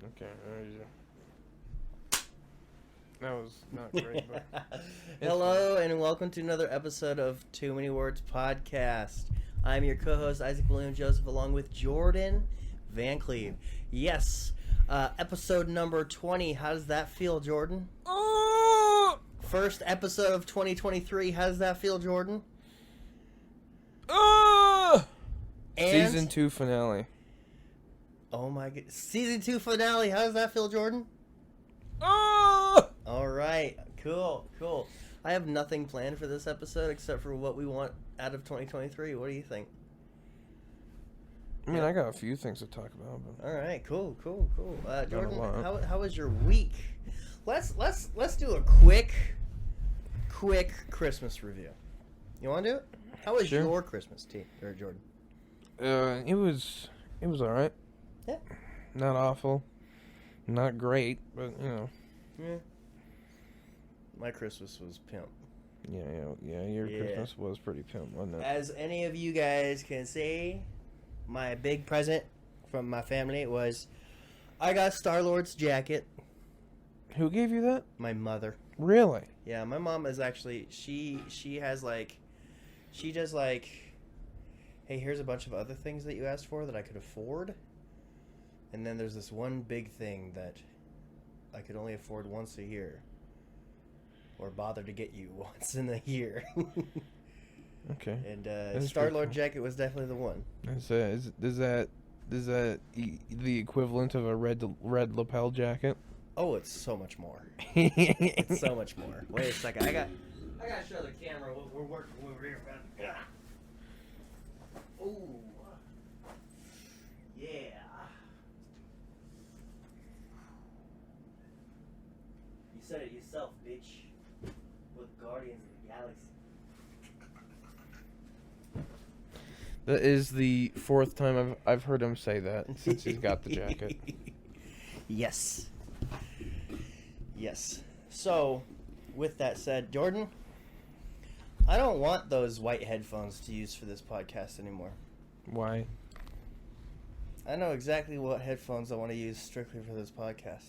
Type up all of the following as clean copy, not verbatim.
Okay. That was not great. But Hello and welcome to another episode of Too Many Words Podcast. I'm your co-host Isaac William Joseph, along with Jordan Van Cleve. Yes, episode number 20. How does that feel, Jordan? First episode of 2023. How does that feel, Jordan? Season 2 finale. Oh my god. Season 2 finale. How does that feel, Jordan? Alright. Cool. I have nothing planned for this episode except for what we want out of 2023. What do you think? I mean, I got a few things to talk about. But Alright, cool. Jordan, lot. how was your week? Let's do a quick Christmas review. You want to do it? How was Sure. your Christmas, Jordan? It was alright. Yeah. Not awful. Not great, but, you know. Yeah. My Christmas was pimp. Yeah, your Christmas was pretty pimp, wasn't it? As any of you guys can see, my big present from my family was I got Star-Lord's jacket. Who gave you that? My mother. Really? Yeah, my mom is actually, she does like, hey, here's a bunch of other things that you asked for that I could afford. And then there's this one big thing that I could only afford once a year. Or bother to get you once in a year. Okay. And Star-Lord jacket was definitely the one. Is that the equivalent of a red lapel jacket? Oh, it's so much more. It's so much more. Wait a second. I gotta show the camera what we're working with here. Ooh. Yeah. You said it yourself, bitch. With Guardians of the Galaxy. That is the fourth time I've heard him say that since he's got the jacket. Yes. So, with that said, Jordan, I don't want those white headphones to use for this podcast anymore. Why? I know exactly what headphones I want to use strictly for this podcast.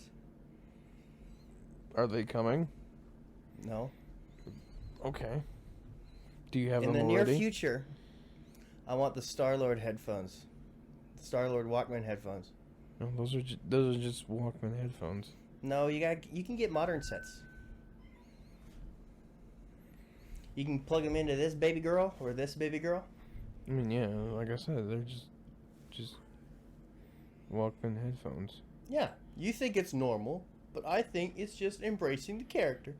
Are they coming? No. Okay. Do you have In them the already? near future, I want the Star-Lord headphones. The Star-Lord Walkman headphones. No, those are just Walkman headphones. No, you can get modern sets. You can plug them into this baby girl or this baby girl. I mean, yeah, like I said, they're just Walkman headphones. Yeah, you think it's normal, but I think it's just embracing the character.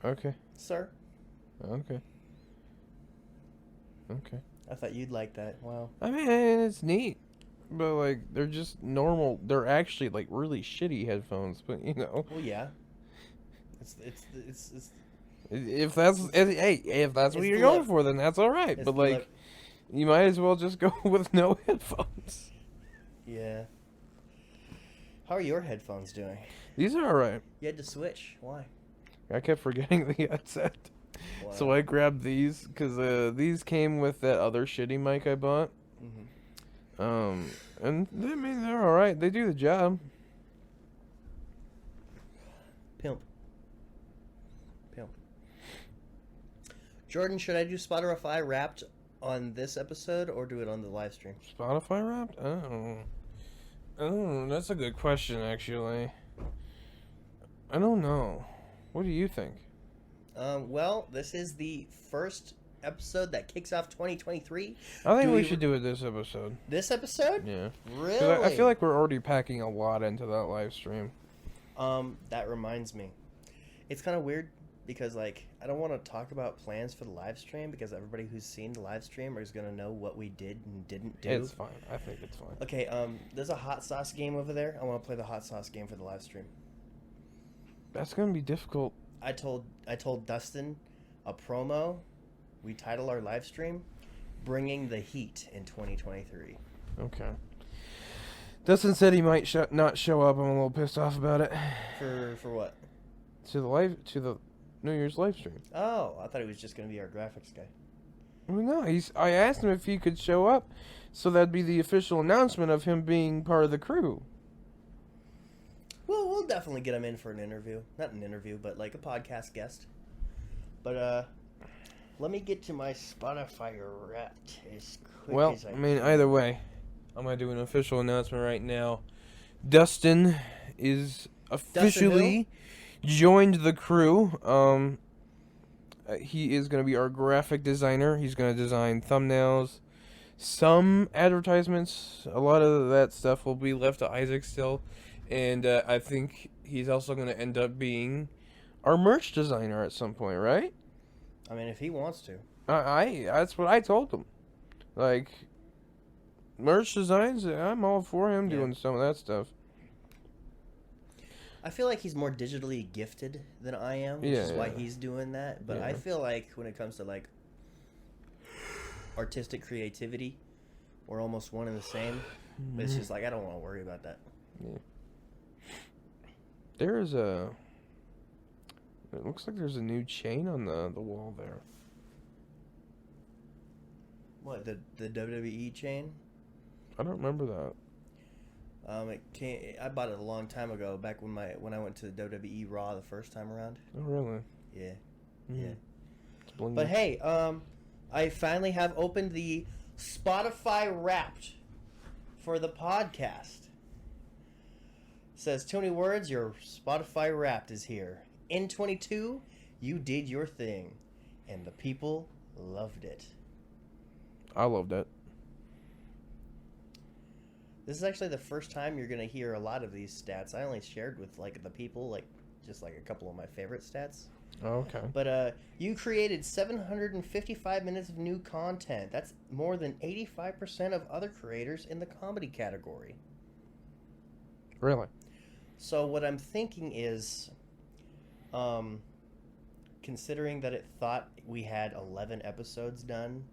Okay. Sir? Okay. I thought you'd like that. Wow. I mean, it's neat. But, like, they're just normal. They're actually, like, really shitty headphones. But, you know. Well, yeah. It's If that's what you're going for, then that's all right. But, like, you might as well just go with no headphones. Yeah. How are your headphones doing? These are all right. You had to switch. Why? I kept forgetting the headset. Wow. So I grabbed these because these came with that other shitty mic I bought. Mm-hmm. And I mean, they're all right. They do the job. Pimp. Jordan, should I do Spotify Wrapped on this episode or do it on the live stream? Spotify Wrapped? Oh, that's a good question, actually. I don't know. What do you think? Well, this is the first episode that kicks off 2023. I think we should do it this episode. This episode? Yeah. Really? 'Cause I feel like we're already packing a lot into that live stream. That reminds me. It's kind of weird because, like, I don't want to talk about plans for the live stream because everybody who's seen the live stream is going to know what we did and didn't do. It's fine. I think it's fine. Okay, there's a hot sauce game over there. I want to play the hot sauce game for the live stream. That's going to be difficult. I told Dustin a promo. We title our live stream Bringing the Heat in 2023. Okay. Dustin said he might not show up. I'm a little pissed off about it. For what? To the New Year's live stream. Oh, I thought he was just going to be our graphics guy. Well, no, I asked him if he could show up, so that'd be the official announcement of him being part of the crew. We'll definitely get him in for an interview. Not an interview, but like a podcast guest. But let me get to my Spotify Wrapped as quick as I can. Either way, I'm gonna do an official announcement right now. Dustin is officially joined the crew. He is gonna be our graphic designer. He's gonna design thumbnails, some advertisements. A lot of that stuff will be left to Isaac still, and I think he's also gonna end up being our merch designer at some point, right? I mean, if he wants to. That's what I told him. Like, merch designs, I'm all for him doing some of that stuff. I feel like he's more digitally gifted than I am, which is why he's doing that. But I feel like when it comes to, like, artistic creativity, we're almost one and the same. But it's just like, I don't want to worry about that. Yeah. There is a... It looks like there's a new chain on the wall there. What, the WWE chain? I don't remember that. I bought it a long time ago, back when I went to the WWE Raw the first time around. Oh, really? Yeah. Mm. Yeah. But hey, I finally have opened the Spotify Wrapped for the podcast. It says, Tony Words, your Spotify Wrapped is here. In 22, you did your thing, and the people loved it. I loved it. This is actually the first time you're going to hear a lot of these stats. I only shared with, like, the people, like, just, like, a couple of my favorite stats. Oh, okay. But you created 755 minutes of new content. That's more than 85% of other creators in the comedy category. Really? So what I'm thinking is, considering that it thought we had 11 episodes done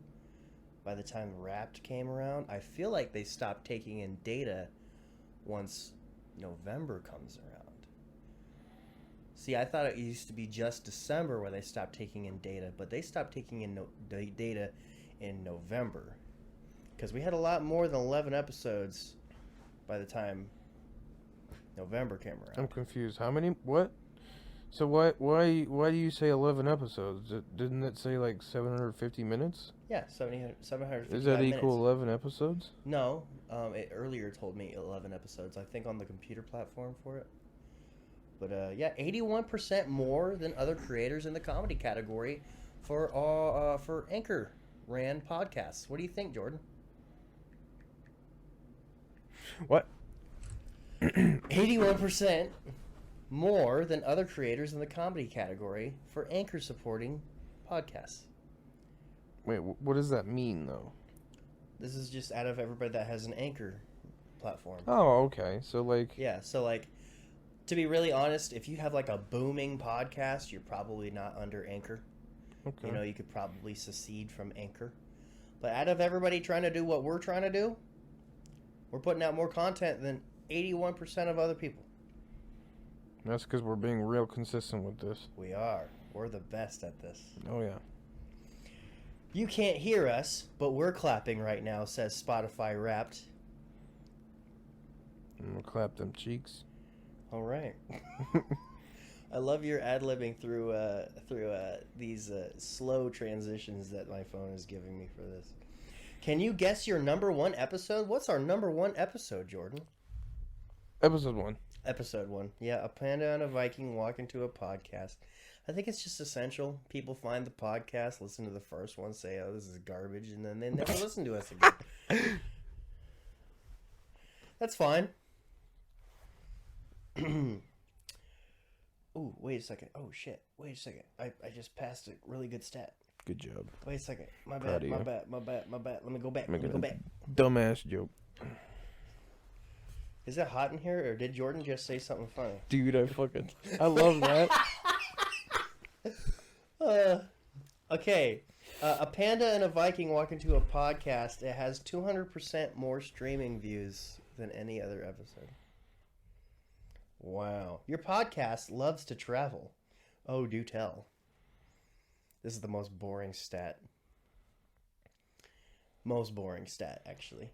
by the time Wrapped came around, I feel like they stopped taking in data once November comes around. See, I thought it used to be just December where they stopped taking in data, but they stopped taking in data in November. Because we had a lot more than 11 episodes by the time November came around. I'm confused. How many? What? So why do you say 11 episodes? Didn't it say like 750 minutes? Yeah, 750. Is that equal 11 episodes? No, it earlier told me 11 episodes. I think on the computer platform for it. But yeah, 81% more than other creators in the comedy category for Anchor ran podcasts. What do you think, Jordan? What? 81% more than other creators in the comedy category for Anchor supporting podcasts. Wait, what does that mean, though? This is just out of everybody that has an Anchor platform. Oh, okay. So, like... Yeah, so, like, to be really honest, if you have, like, a booming podcast, you're probably not under Anchor. Okay. You know, you could probably secede from Anchor. But out of everybody trying to do what we're trying to do, we're putting out more content than 81% of other people. That's because we're being real consistent with this. We are. We're the best at this. Oh, yeah. You can't hear us, but we're clapping right now, says Spotify Wrapped. I'm going to clap them cheeks. All right. I love your ad-libbing through these slow transitions that my phone is giving me for this. Can you guess your number one episode? What's our number one episode, Jordan? Episode 1. Episode 1. Yeah, a panda and a Viking walk into a podcast. I think it's just essential. People find the podcast, listen to the first one, say, oh, this is garbage, and then they never listen to us again. That's fine. Ooh, wait a second. Oh, shit. Wait a second. I just passed a really good stat. Good job. Wait a second. My bad. Let me go back. Dumbass joke. Is it hot in here, or did Jordan just say something funny? Dude, I love that. Okay. A panda and a Viking walk into a podcast. It has 200% more streaming views than any other episode. Wow. Your podcast loves to travel. Oh, do tell. This is the most boring stat. Most boring stat, actually.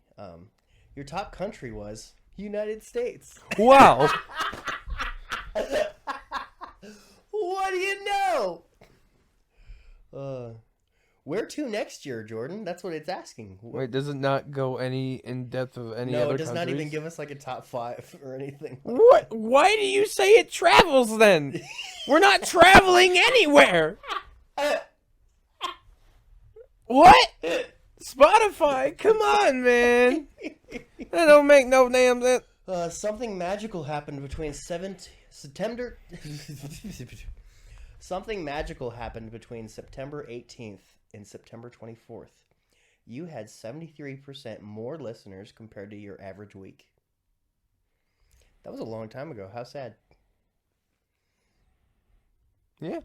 Your top country was United States. Wow. What do you know? Where to next year, Jordan? That's what it's asking. Wait, does it not go any in depth of any No, other it does not even countries? give us like a top 5 or anything. What? Why do you say it travels then? We're not traveling anywhere. What? Spotify? Come on, man. That don't make no damn sense. Something magical happened between September. Something magical happened between September 18th and September 24th. You had 73% more listeners compared to your average week. That was a long time ago. How sad. Yeah.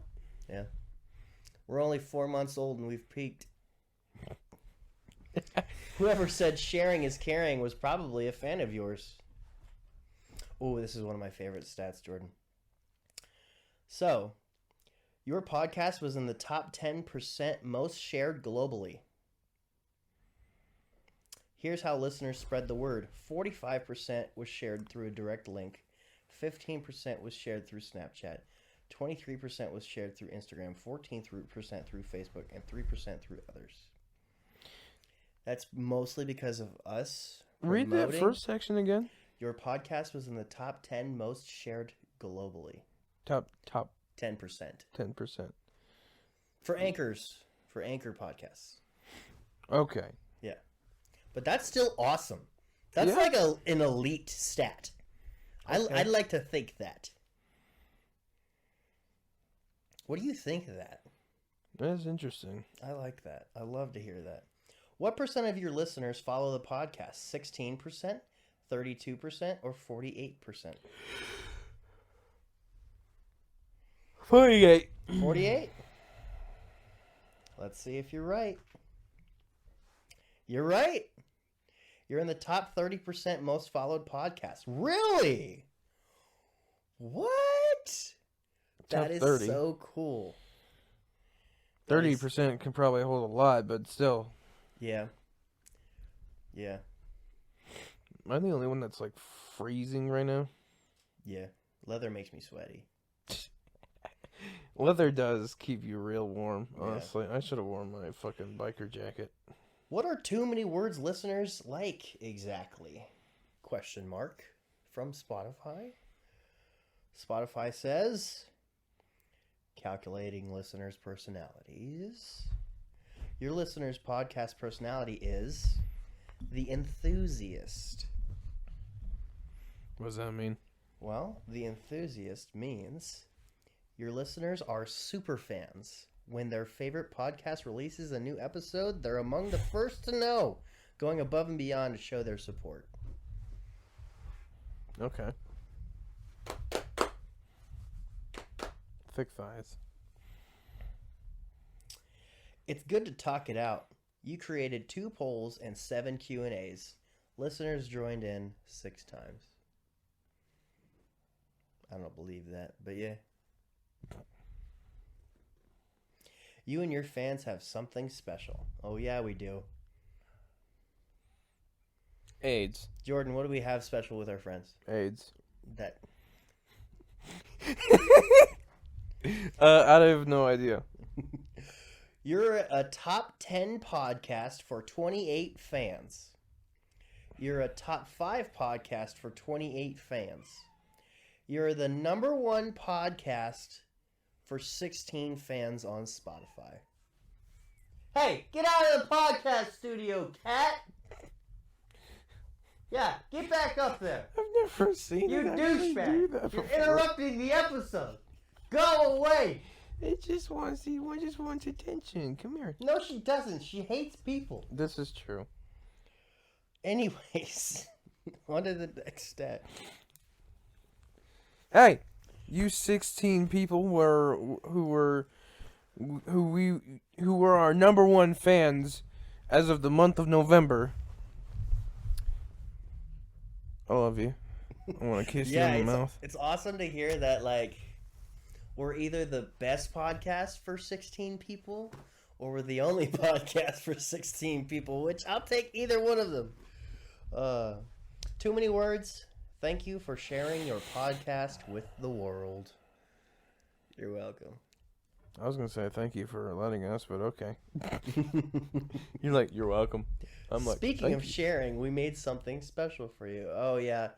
Yeah. We're only 4 months old and we've peaked. Whoever said sharing is caring was probably a fan of yours. Oh, this is one of my favorite stats, Jordan. So, your podcast was in the top 10% most shared globally. Here's how listeners spread the word. 45% was shared through a direct link. 15% was shared through Snapchat. 23% was shared through Instagram. 14% through Facebook. And 3% through others. That's mostly because of us Read that promoting. first section again. Your podcast was in the top 10 most shared globally. Top 10%. 10%. For Anchor podcasts. Okay. Yeah. But that's still awesome. That's Yeah. like an elite stat. Okay. I'd like to think that. What do you think of that? That's interesting. I like that. I love to hear that. What percent of your listeners follow the podcast? 16%, 32%, or 48%? 48. 48? Let's see if you're right. You're right. You're in the top 30% most followed podcast. Really? What? That Top is 30. so cool. 30% can probably hold a lot, but still. Yeah. Yeah. Am I the only one that's like freezing right now? Yeah. Leather makes me sweaty. Leather does keep you real warm, Yeah. honestly. I should have worn my fucking biker jacket. What are too many words listeners like exactly? Question mark from Spotify. Spotify says, calculating listeners' personalities. Your listener's podcast personality is the enthusiast. What does that mean? Well, the enthusiast means your listeners are super fans. When their favorite podcast releases a new episode, they're among the first to know, going above and beyond to show their support. Okay. Thick thighs. It's good to talk it out. You created 2 polls and 7 Q&As. Listeners joined in 6 times. I don't believe that, but yeah. You and your fans have something special. Oh yeah, we do. AIDS. Jordan, what do we have special with our friends? AIDS. That I have no idea. You're a top 10 podcast for 28 fans. You're a top 5 podcast for 28 fans. You're the number 1 podcast for 16 fans on Spotify. Hey, get out of the podcast studio, cat! Yeah, get back up there. I've never seen You it actually do douchebag. that You're before. interrupting the episode. Go away. It just wants attention. Come here. No, she doesn't. She hates people. This is true. Anyways, on to the next stat. Hey, you 16 people who were our number 1 fans as of the month of November. I love you. I want to kiss you in the mouth. It's awesome to hear that, like, we're either the best podcast for 16 people or we're the only podcast for 16 people, which I'll take either one of them. Too Many Words, Thank you for sharing your podcast with the world. You're welcome. I was gonna say thank you for letting us, but okay. You're like, you're welcome. I'm like, Speaking of you. sharing, we made something special for you. Oh yeah,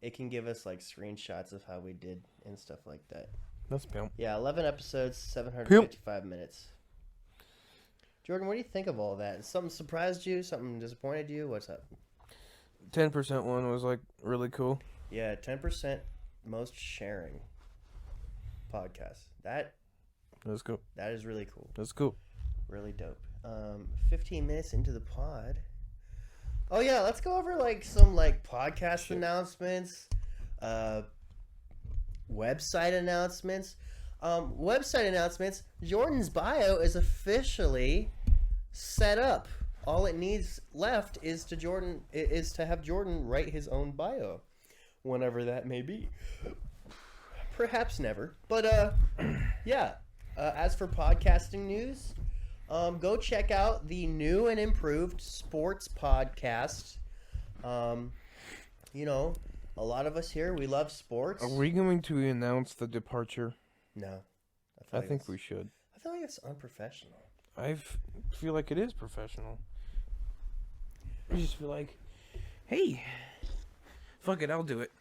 it can give us like screenshots of how we did and stuff like that. That's pimp. Yeah, 11 episodes, 755 minutes. Jordan, what do you think of all that? Something surprised you? Something disappointed you? What's up? 10% one was like really cool. Yeah, 10% most sharing podcast. That's cool. That is really cool. That's cool. Really dope. 15 minutes into the pod. Oh yeah, let's go over like some like podcast announcements, website announcements. Website announcements. Jordan's bio is officially set up. All it needs left is to have Jordan write his own bio, whenever that may be. Perhaps never, but yeah. As for podcasting news, go check out the new and improved sports podcast. You know, a lot of us here, we love sports. Are we going to announce the departure? No. I think we should. I feel like it's unprofessional. Feel like it is professional. I just feel like, hey, fuck it, I'll do it.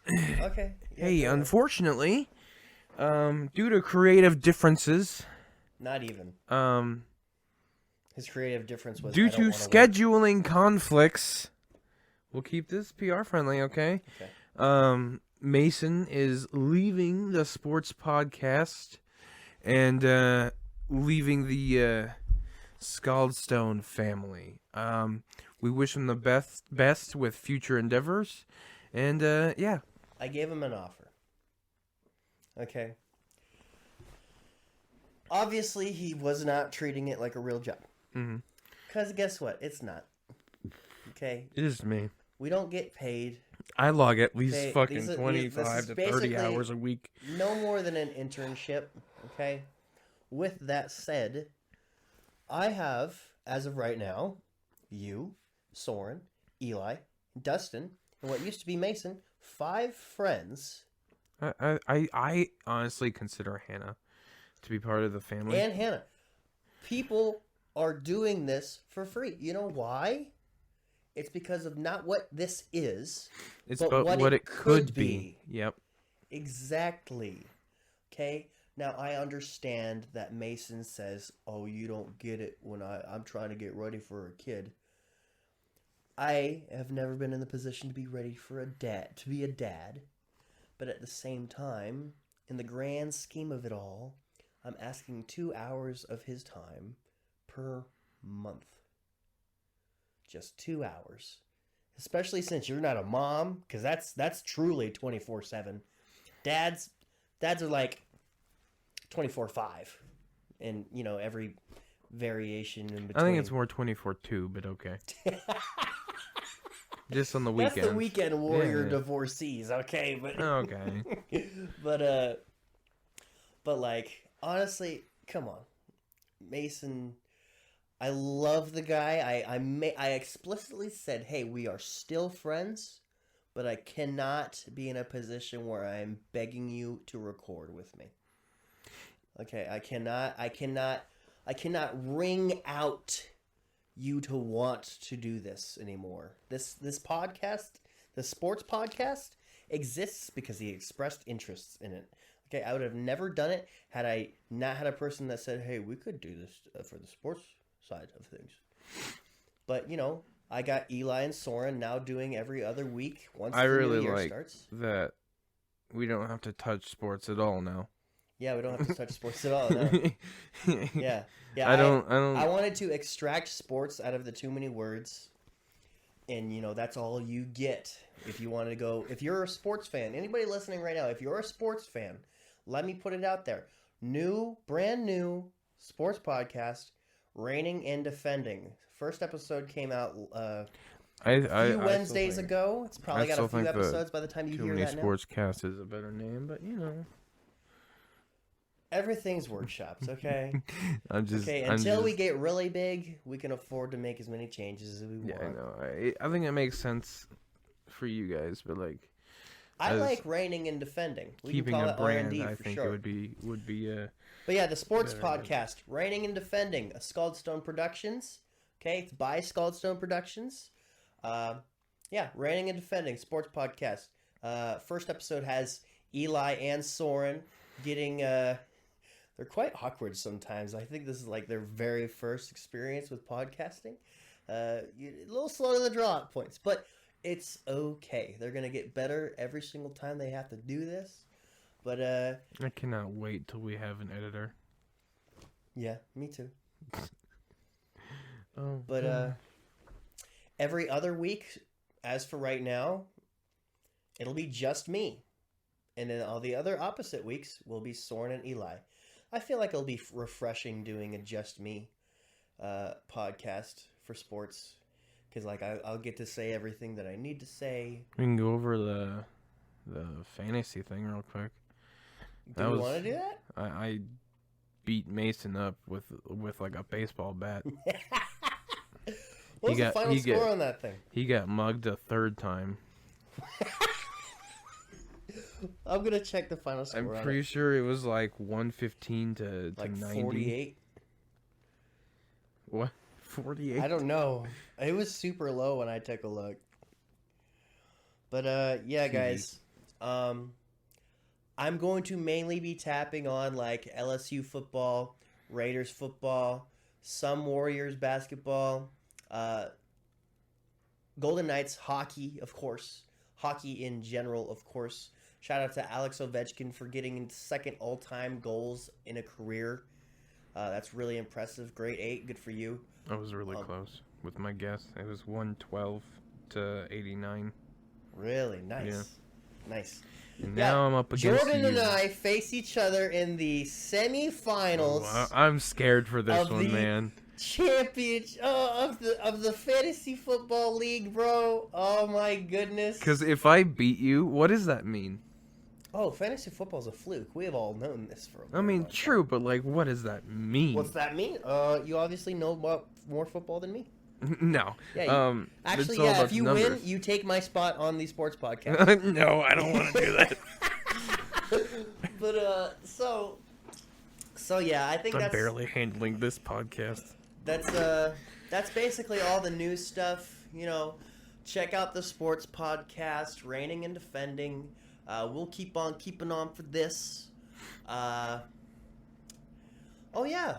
Okay. Yeah, Hey, unfortunately, due to creative differences, not even. His creative difference was due to scheduling conflicts, we'll keep this PR friendly, okay? Okay. Mason is leaving the sports podcast and leaving the Scaldstone family. We wish him the best with future endeavors, and yeah. I gave him an offer. Okay. Obviously, he was not treating it like a real job. Mm-hmm. Because guess what? It's not. Okay? It is me. We don't get paid. I log at least Okay, fucking 25 to 30 hours a week. No more than an internship. Okay? With that said, I have, as of right now, you, Soren, Eli, Dustin, and what used to be Mason, 5 friends. I honestly consider Hannah to be part of the family. And Hannah. People are doing this for free. You know why? It's because of not what this is, it's but about what it could be. Yep. Exactly. Okay? Now, I understand that Mason says, oh, you don't get it when I'm trying to get ready for a kid. I have never been in the position to be ready for to be a dad. But at the same time, in the grand scheme of it all, I'm asking 2 hours of his time per month. Just 2 hours. Especially since you're not a mom, because that's truly 24/7. Dads are like 24/5. And, you know, every variation in between. I think it's more 24/2, but okay. Just on the weekend. That's the weekend warrior divorcees, okay? But okay. but like honestly, come on, Mason. I love the guy. I explicitly said, hey, we are still friends, but I cannot be in a position where I'm begging you to record with me. Okay, I cannot wring out you to want to do this anymore. This podcast, the sports podcast, exists because he expressed interests in it. Okay, I would have never done it had I not had a person that said, hey, we could do this for the sports side of things. But, you know, I got Eli and Soren now doing every other week once the new year starts. That we don't have to touch sports at all now. Yeah, we don't have to touch sports at all. No. Yeah. I don't. I wanted to extract sports out of the too many words, and you know that's all you get if you want to go. If you're a sports fan, anybody listening right now, if you're a sports fan, let me put it out there: brand new sports podcast, reigning and defending. First episode came out a few Wednesdays ago. It's probably got a few episodes by the time you hear that. Too Many Sportscast is a better name, but you know. Everything's workshops, okay? Okay, until we get really big, we can afford to make as many changes as we want. Yeah, I know. I think it makes sense for you guys, but like, I as like reigning and defending. We keeping can call a it brand. R&D I for think sure. it would be But yeah, the sports better than- podcast, reigning and defending, a Scald Stone Productions. Okay, it's by Scald Stone Productions. Yeah, reigning and defending sports podcast. First episode has Eli and Soren getting. They're quite awkward sometimes. I think this is like their very first experience with podcasting. A little slow to the draw at points, but it's okay. They're gonna get better every single time they have to do this. But I cannot wait till we have an editor. yeah, me too. Oh, But every other week, as for right now, it'll be just me. And then all the other opposite weeks will be Soren and Eli. I feel like it'll be refreshing doing a just me podcast for sports. Because like I'll get to say everything that I need to say. we can go over the fantasy thing real quick. Do you want to do that? I beat Mason up with like a baseball bat. What was the final score on that thing? He got mugged a third time. I'm gonna check the final score. I'm on pretty it. sure it was like 115 to Like 90. 48. What? 48? I don't know. It was super low when I took a look. But yeah, guys. I'm going to mainly be tapping on like LSU football, Raiders football, some Warriors basketball, Golden Knights hockey, of course. Hockey in general, of course. Shout out to Alex Ovechkin for getting second all-time goals in a career. That's really impressive. Grade 8. Good for you. I was really close with my guess. It was 112 to 89. Really nice. Yeah. Nice. And now I'm up against Jordan you. and I face each other in the semifinals I'm scared for this of one, the man. championship of the fantasy football league, bro. Oh my goodness. Because if I beat you, what does that mean? Oh, fantasy football's a fluke. We have all known this for a I mean, long time. true, but like, what does that mean? What's that mean? You obviously know more football than me. No. Yeah, it's actually, all yeah. about If you numbers. win, you take my spot on the sports podcast. No, I don't want to do that. But so yeah, I think I'm that's barely handling this podcast. that's basically all the news stuff. You know, check out the sports podcast, Reigning and Defending. We'll keep on keeping on for this. Oh yeah,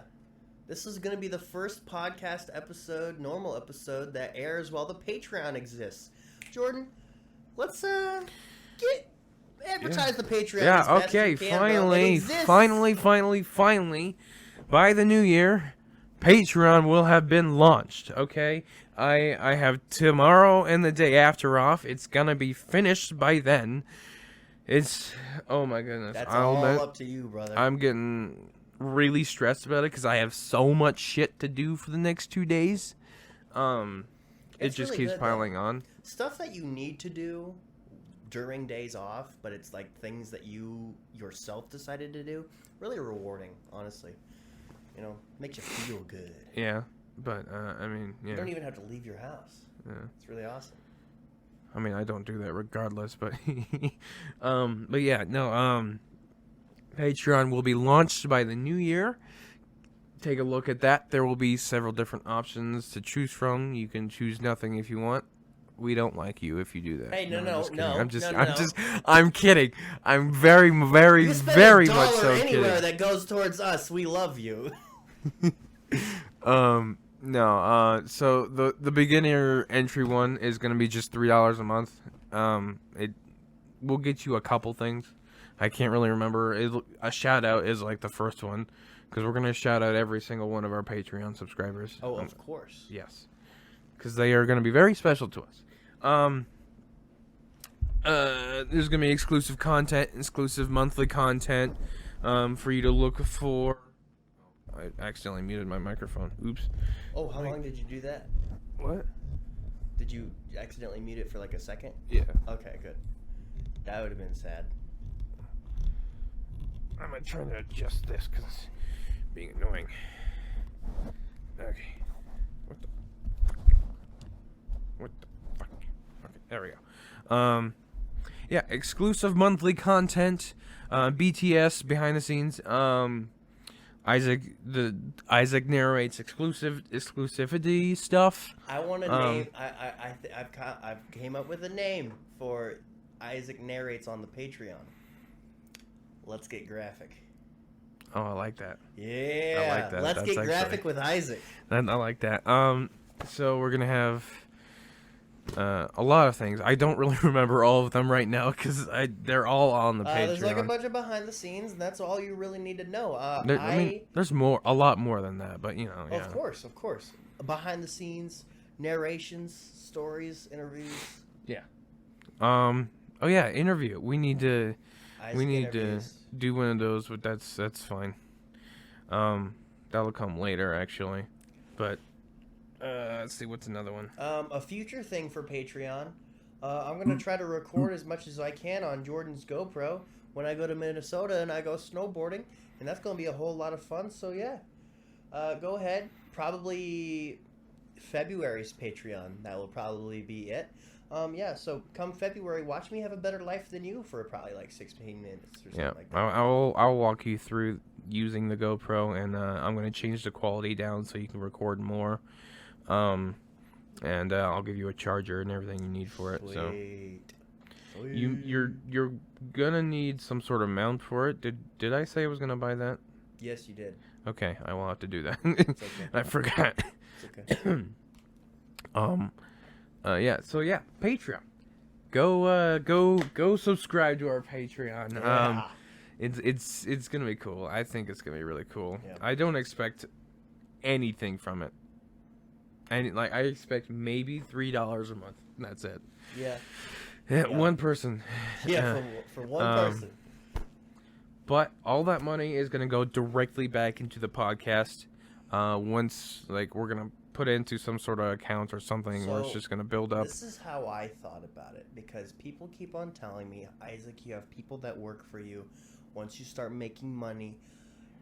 this is going to be the first podcast episode, normal episode, that airs while the Patreon exists. Jordan, let's advertise the Patreon. Yeah, as best okay, you can, bro. It exists. finally, by the new year, Patreon will have been launched, okay? I have tomorrow and the day after off. It's gonna be finished by then. It's, oh my goodness. That's I'll all bet- up to you, brother. I'm getting really stressed about it because I have so much shit to do for the next 2 days. It It's just really keeps good, piling on. Stuff that you need to do during days off, but it's like things that you yourself decided to do. Really rewarding, honestly. You know, makes you feel good. Yeah, but I mean, yeah. You don't even have to leave your house. Yeah. It's really awesome. I mean, I don't do that regardless, but but yeah, no, Patreon will be launched by the new year. Take a look at that. There will be several different options to choose from. You can choose nothing if you want. We don't like you if you do that. Hey, no, I'm just kidding. no. I'm kidding. I'm very, very, You spend very $1 much so anywhere kidding. that goes towards us. We love you. No, so the beginner entry one is going to be just $3 a month. It will get you a couple things. I can't really remember. A shout out is like the first one because we're going to shout out every single one of our Patreon subscribers. Oh, of course. Yes. Because they are going to be very special to us. There's going to be exclusive content, exclusive monthly content for you to look for. I accidentally muted my microphone. Oops. Oh, how long did you do that? What? Did you accidentally mute it for like a second? Yeah. Okay, good. That would have been sad. I'm going to try to adjust this because it's being annoying. Okay. What the fuck? Okay, there we go. Yeah, exclusive monthly content, BTS behind the scenes. Isaac narrates exclusivity stuff. I want to name. I've came up with a name for Isaac narrates on the Patreon. Let's get graphic. Oh, I like that. Yeah, I like that. Let's That's get graphic with Isaac. I like that. So we're gonna have a lot of things. I don't really remember all of them right now because they're all on the Patreon. There's like a bunch of behind the scenes, and that's all you really need to know. I mean, there's a lot more than that, but yeah. Of course. Behind the scenes, narrations, stories, interviews. Yeah. Oh yeah, interview. We need to do one of those, but that's fine. That'll come later actually, but. Let's see, what's another one? A future thing for Patreon. I'm going to try to record as much as I can on Jordan's GoPro when I go to Minnesota and I go snowboarding. And that's going to be a whole lot of fun. So, yeah. Go ahead. Probably February's Patreon. That will probably be it. Yeah, so come February, watch me have a better life than you for probably like 16 minutes or something like that. I'll walk you through using the GoPro, and I'm going to change the quality down so you can record more. And I'll give you a charger and everything you need for it. Sweet. So you're gonna need some sort of mount for it. Did I say I was gonna buy that? Yes, you did. Okay, I will have to do that. It's okay. I forgot. It's okay. Yeah. So yeah, Patreon. Go subscribe to our Patreon. Yeah. It's gonna be cool. I think it's gonna be really cool. Yeah. I don't expect anything from it. And I expect maybe $3 a month. That's it. Yeah. Yeah. One person. Yeah, for one person. But all that money is gonna go directly back into the podcast. Once we're gonna put it into some sort of account or something where it's just gonna build up. This is how I thought about it, because people keep on telling me, Isaac, you have people that work for you. Once you start making money,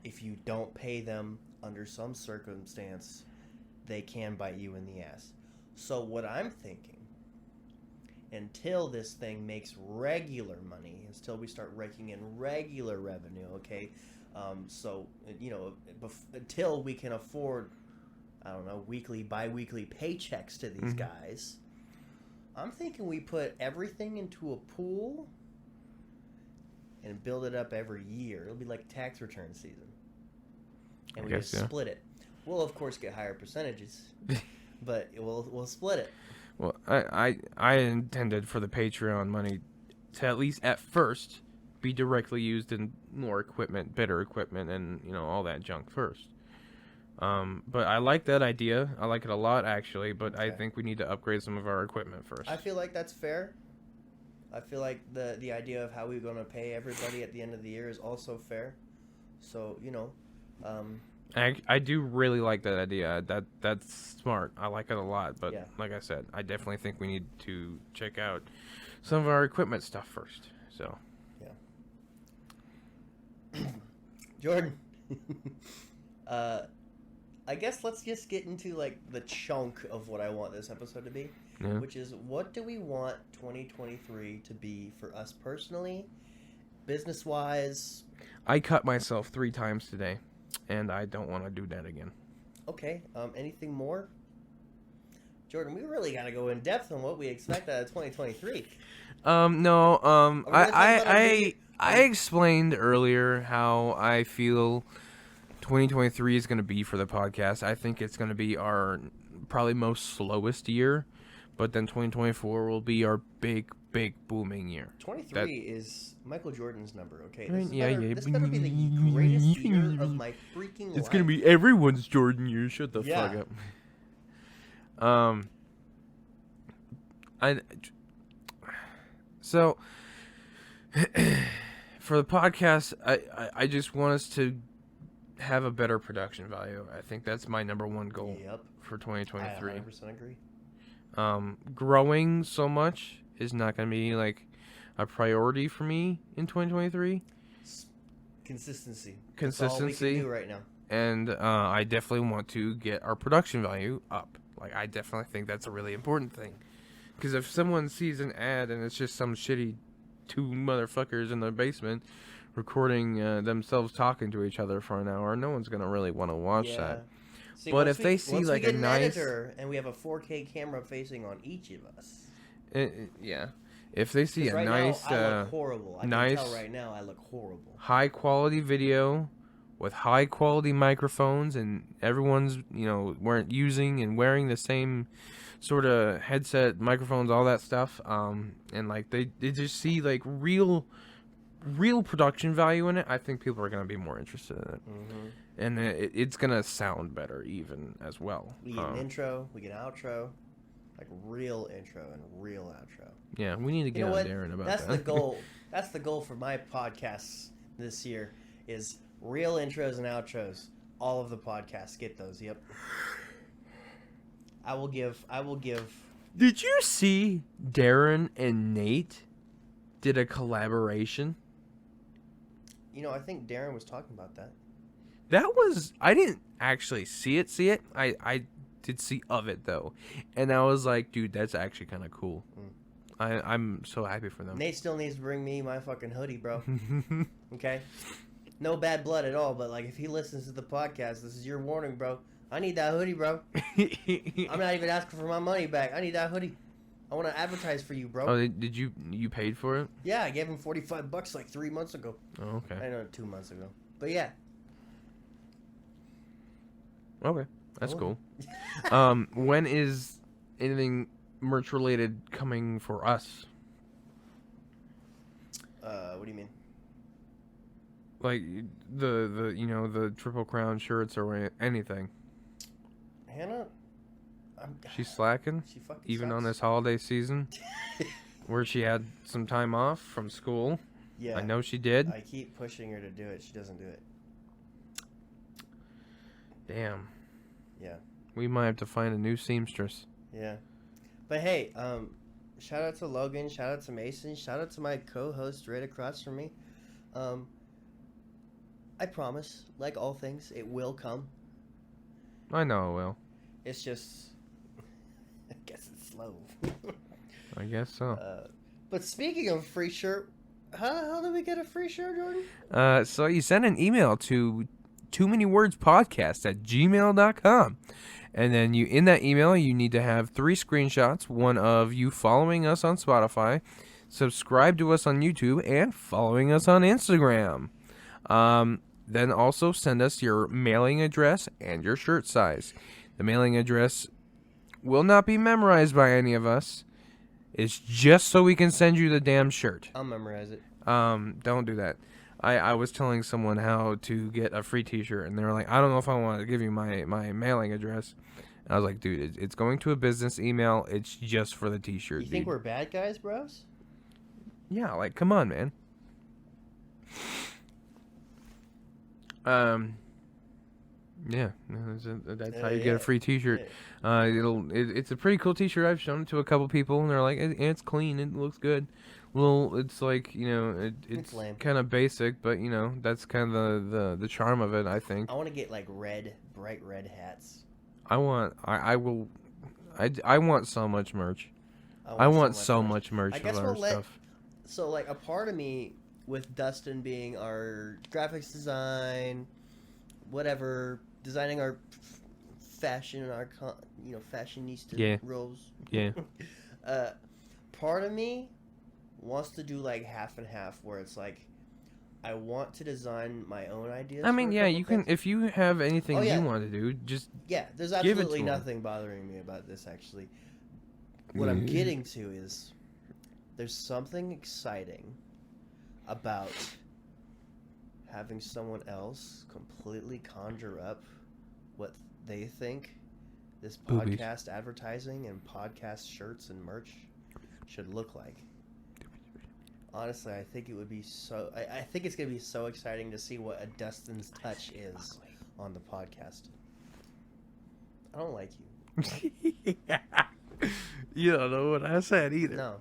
if you don't pay them under some circumstance, they can bite you in the ass. So what I'm thinking, until this thing makes regular money, until we start raking in regular revenue, okay? So, until we can afford, I don't know, weekly, bi-weekly paychecks to these guys, I'm thinking we put everything into a pool and build it up every year. It'll be like tax return season. And we just split it. We'll of course get higher percentages, but we'll split it. Well, I intended for the Patreon money to at least at first be directly used in more equipment, better equipment, and all that junk first. But I like that idea. I like it a lot actually. But I think we need to upgrade some of our equipment first. I feel like that's fair. I feel like the idea of how we're going to pay everybody at the end of the year is also fair. So I do really like that idea. That's smart. I like it a lot. But like I said, I definitely think we need to check out some of our equipment stuff first. So yeah. Jordan, I guess let's just get into the chunk of what I want this episode to be, which is, what do we want 2023 to be for us personally, business-wise? I cut myself 3 times today. And I don't want to do that again. Okay. Anything more? Jordan, we really got to go in depth on what we expect out of 2023. No. I explained earlier how I feel 2023 is going to be for the podcast. I think it's going to be our probably most slowest year, but then 2024 will be our big booming year. 23 is Michael Jordan's number, okay? This better be the greatest year of my freaking life. It's gonna be everyone's Jordan year. Shut the fuck up. So for the podcast, I just want us to have a better production value. I think that's my number one goal for 2023. I 100% agree. Growing so much is not going to be a priority for me in 2023. Consistency. That's all we can do right now. And I definitely want to get our production value up. I definitely think that's a really important thing. Because if someone sees an ad and it's just some shitty two motherfuckers in the basement recording themselves talking to each other for an hour. No one's gonna really want to watch that. See, But if they see once like we get a an nice, editor and we have a 4K camera facing on each of us. yeah, if they see a Right nice, now, I look horrible. I nice, can tell right now I look horrible. high quality video with high quality microphones, and everyone's wearing the same sort of headset, microphones, all that stuff, and like they just see like real production value in it. I think people are gonna be more interested in it, and it's gonna sound better even as well. We get an intro, we get an outro, like real intro and real outro. Yeah, we need to get on Darren about that. That's the goal. That's the goal for my podcasts this year is real intros and outros. All of the podcasts get those. Yep. I will give. Did you see Darren and Nate did a collaboration? I think Darren was talking about that. I didn't actually see it. I did see of it though. And I was like, dude, that's actually kind of cool. I'm so happy for them. Nate still needs to bring me my fucking hoodie, bro. Okay? No bad blood at all, but like if he listens to the podcast, this is your warning, bro. I need that hoodie, bro. I'm not even asking for my money back. I need that hoodie. I want to advertise for you, bro. Oh, did you paid for it? Yeah, I gave him $45 like 3 months ago. Oh, okay. I know 2 months ago. But yeah. Okay. That's cool. When is anything merch related coming for us? What do you mean? Like the Triple Crown shirts or anything. Hannah, she's slacking. She fucking even sucks. on this holiday season, where she had some time off from school. Yeah, I know she did. I keep pushing her to do it. She doesn't do it. Damn. Yeah. We might have to find a new seamstress. Yeah. But hey, shout out to Logan, shout out to Mason, shout out to my co-host right across from me. I promise, like all things, it will come. I know it will. It's just, I guess it's slow. I guess so. But speaking of free shirt, how did we get a free shirt, Jordan? So you send an email to toomanyWordsPodcast@gmail.com. And then in that email, you need to have 3 screenshots. One of you following us on Spotify, subscribe to us on YouTube, and following us on Instagram. Then also send us your mailing address and your shirt size. The mailing address will not be memorized by any of us. It's just so we can send you the damn shirt. I'll memorize it. Don't do that. I was telling someone how to get a free t-shirt, and they were like, I don't know if I want to give you my mailing address. And I was like, dude, it's going to a business email. It's just for the t-shirt. You think we're bad guys, bros? Yeah, like, come on, man. Yeah, that's how you get a free t-shirt. Yeah. It's a pretty cool t-shirt. I've shown it to a couple people, and they're like, it's clean. It looks good. Well, it's like, it's kind of basic, but, that's kind of the charm of it, I think. I want to get, like, bright red hats. I want so much merch. I want so much merch of our stuff. So, like, a part of me, with Dustin being our graphics design, whatever, designing our fashion, our, fashionista roles. Yeah. Part of me wants to do, like, half and half, where it's like, I want to design my own ideas. I mean, yeah, you can, if you have anything you want to do, just there's absolutely nothing bothering me about this, actually. What I'm getting to is there's something exciting about having someone else completely conjure up what they think this podcast advertising and podcast shirts and merch should look like. Honestly, I think it would be so... I think it's going to be so exciting to see what a Dustin's touch is on the podcast. I don't like you. You don't know what I said either. No.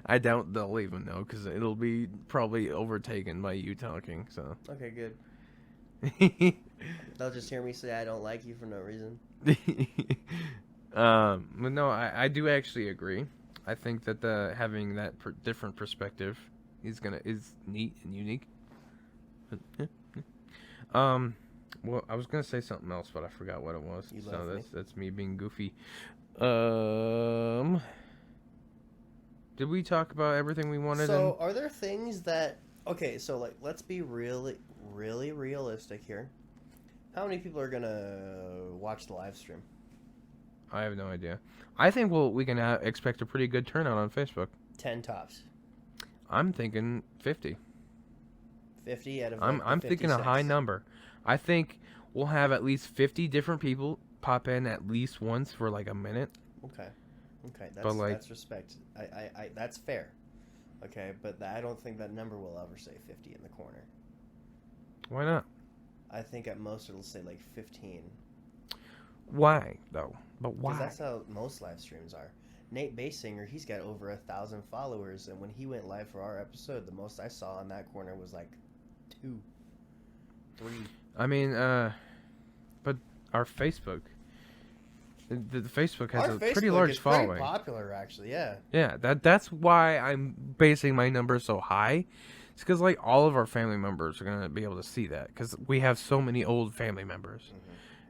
I doubt they'll even know, because it'll be probably overtaken by you talking, so... Okay, good. They'll just hear me say I don't like you for no reason. But no, I do actually agree. I think that having that different perspective is neat and unique. But, yeah. Well, I was gonna say something else, but I forgot what it was. So that's me being goofy. Did we talk about everything we wanted? So, are there things that... Okay, so, like, let's be really, really realistic here. How many people are going to watch the live stream? I have no idea. I think we can expect a pretty good turnout on Facebook. 10 tops. I'm thinking 50. 50 out of I'm thinking a high number. I think we'll have at least 50 different people pop in at least once for like a minute. Okay, that's respect. I that's fair. Okay, but I don't think that number will ever say 50 in the corner. Why not? I think at most it'll say like 15. Why though? But why? Because that's how most live streams are. Nate Basinger, he's got over 1,000 followers, and when he went live for our episode, the most I saw in that corner was like 2, 3. I mean, but our Facebook, the Facebook has a pretty large following. Pretty popular, actually. Yeah. Yeah, that's why I'm basing my number so high. It's because like all of our family members are gonna be able to see that because we have so many old family members.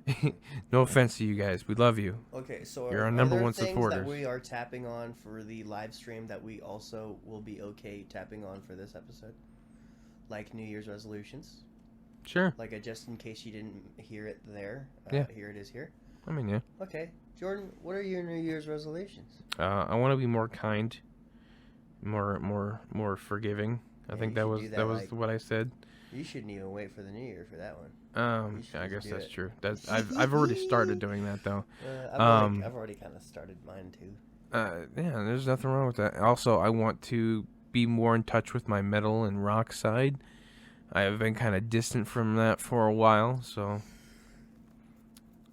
Mm-hmm. No offense to you guys, we love you. Okay, so you're our number one things supporters. That we are tapping on for the live stream that we also will be okay tapping on for this episode, like New Year's resolutions. Sure. Like just in case you didn't hear it there. Yeah. Here it is here. I mean, yeah. Okay, Jordan, what are your New Year's resolutions? I want to be more kind, more forgiving. I think that was what I said. You shouldn't even wait for the New Year for that one. I guess that's true. That's I've already started doing that though. I've already kind of started mine too. Yeah, there's nothing wrong with that. Also, I want to be more in touch with my metal and rock side. I have been kind of distant from that for a while, so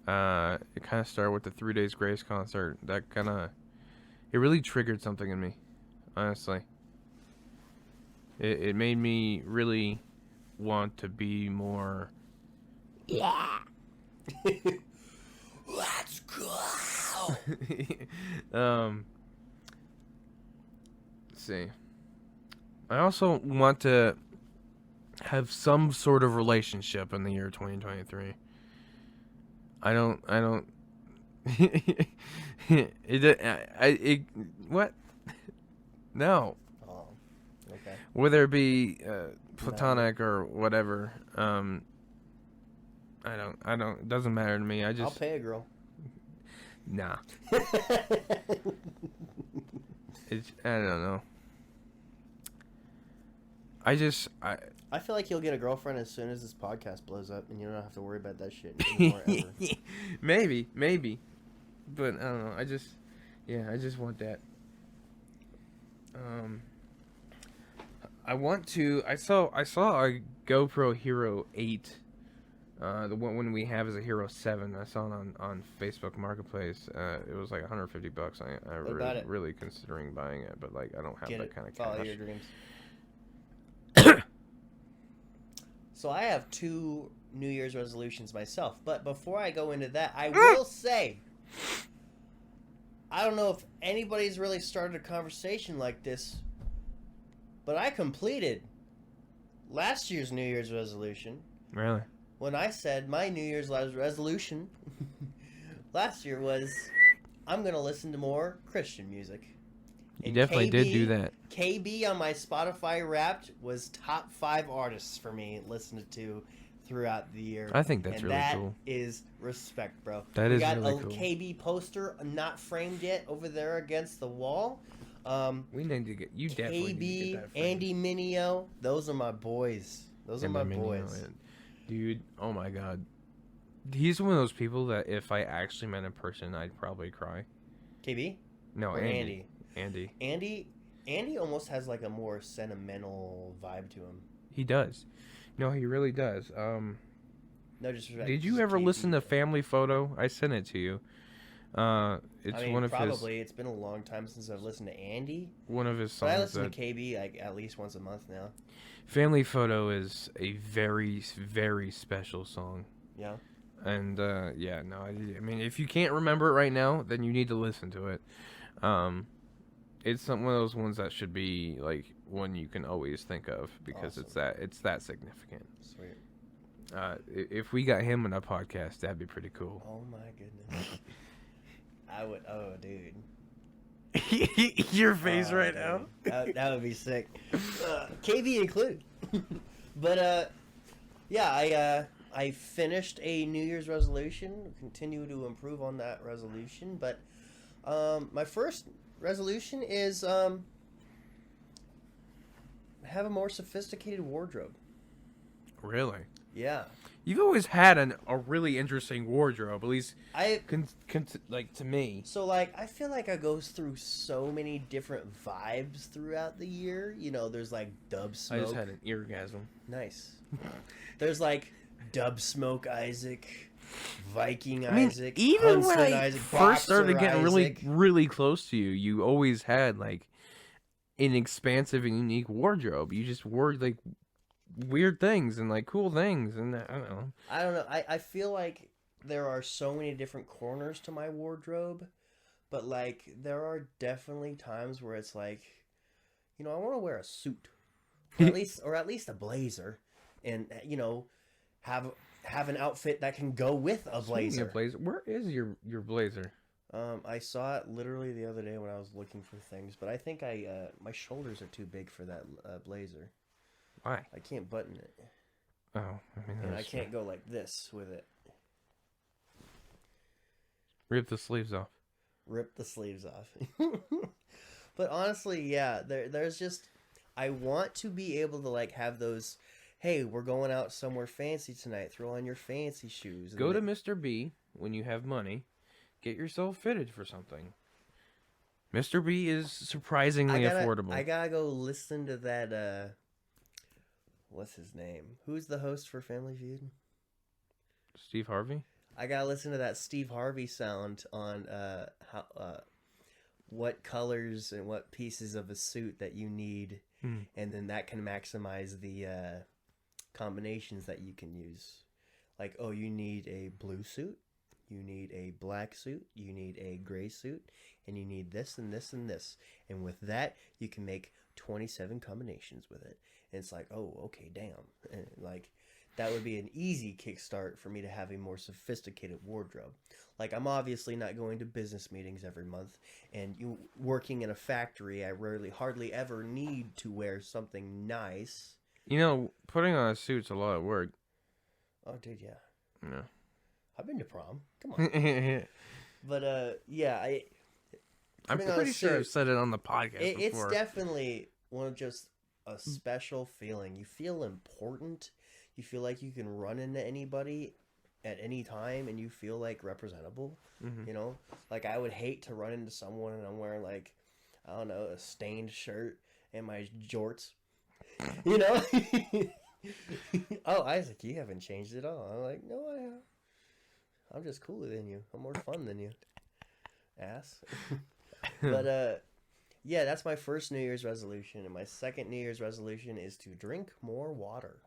it kind of started with the 3 Days Grace concert. That it really triggered something in me, honestly. It made me really want to be more. Yeah. Let's go. Let's see. I also want to have some sort of relationship in the year 2023. I don't what? No. Oh. Okay. Whether it be platonic or whatever. I don't it doesn't matter to me. I'll pay a girl. Nah. I don't know. I feel like you'll get a girlfriend as soon as this podcast blows up, and you don't have to worry about that shit anymore ever. Maybe, but I don't know. I just want that. I want to. I saw a GoPro Hero 8. The one we have is a Hero 7. I saw it on Facebook Marketplace. It was like $150. I really considering buying it, but like I don't have that kind of cash. Follow your dreams. So I have 2 New Year's resolutions myself, but before I go into that, I will say, I don't know if anybody's really started a conversation like this, but I completed last year's New Year's resolution. Really? When I said my New Year's resolution last year was, I'm going to listen to more Christian music. You definitely did do that. KB on my Spotify Wrapped was top 5 artists for me listened to throughout the year. I think that's really cool. That is respect, bro. That is really cool. We got a KB poster not framed yet over there against the wall. We need to get you. Definitely need to get that framed. Andy Mineo, those are my boys. Those are my boys. Dude, oh my god. He's one of those people that if I actually met in person, I'd probably cry. KB? No, or Andy. Andy almost has like a more sentimental vibe to him. He does. No, he really does. No disrespect. Did you ever listen to Family Photo? I sent it to you. It's one of probably. It's been a long time since I've listened to Andy. One of his songs. But I listen to KB like at least once a month now. Family Photo is a very, very special song. Yeah. And I mean, if you can't remember it right now, then you need to listen to it. It's one of those ones that should be like one you can always think of because Awesome. it's that significant. Sweet. If we got him on a podcast, that'd be pretty cool. Oh my goodness. I would. Oh, dude. Your face Oh, right dude. now. That would be sick. KB included. But yeah, I finished a New Year's resolution. Continue to improve on that resolution. But my first resolution is have a more sophisticated wardrobe. Really? Yeah. You've always had a really interesting wardrobe, at least I like to me. So like I feel like I goes through so many different vibes throughout the year. You know, there's like dub smoke. I just had an eargasm. Nice. There's like dub smoke Isaac, Viking I mean, Isaac, even when Huntsman I Isaac, first started Boxer getting Isaac. really close to you, you always had like an expansive and unique wardrobe. You just wore like weird things and like cool things, and I don't know. I don't know. I feel like there are so many different corners to my wardrobe, but like there are definitely times where it's like, you know, I want to wear a suit, or at least a blazer, and you know, have an outfit that can go with a blazer. Where is your blazer? I saw it literally the other day when I was looking for things, but I think my shoulders are too big for that blazer. Why? I can't button it, Oh, I mean, and I can't go like this with it. rip the sleeves off. Rip the sleeves off. But honestly, yeah, there's just I want to be able to like have those. Hey, we're going out somewhere fancy tonight. Throw on your fancy shoes. Go to Mr. B when you have money. Get yourself fitted for something. Mr. B is surprisingly affordable. I gotta go listen to that. What's his name? Who's the host for Family Feud? Steve Harvey? I gotta listen to that Steve Harvey sound on how what colors and what pieces of a suit that you need, and then that can maximize the combinations that you can use. Like, oh, you need a blue suit, you need a black suit, you need a gray suit, and you need this and this and this. And with that, you can make 27 combinations with it. And it's like, oh, okay, damn. And like, that would be an easy kickstart for me to have a more sophisticated wardrobe. Like, I'm obviously not going to business meetings every month, and working in a factory, I hardly ever need to wear something nice. You know, putting on a suit's a lot of work. Oh, dude, yeah. No. I've been to prom. Come on. But, yeah, I'm pretty sure I've said it on the podcast before. It's definitely one of just a special feeling. You feel important. You feel like you can run into anybody at any time, and you feel like representable. Mm-hmm. You know, like I would hate to run into someone and I'm wearing like, I don't know, a stained shirt and my jorts. You know. Oh, Isaac, you haven't changed at all. I'm like, no, I have. I'm just cooler than you. I'm more fun than you. Ass. But yeah, that's my first New Year's resolution, and my second New Year's resolution is to drink more water.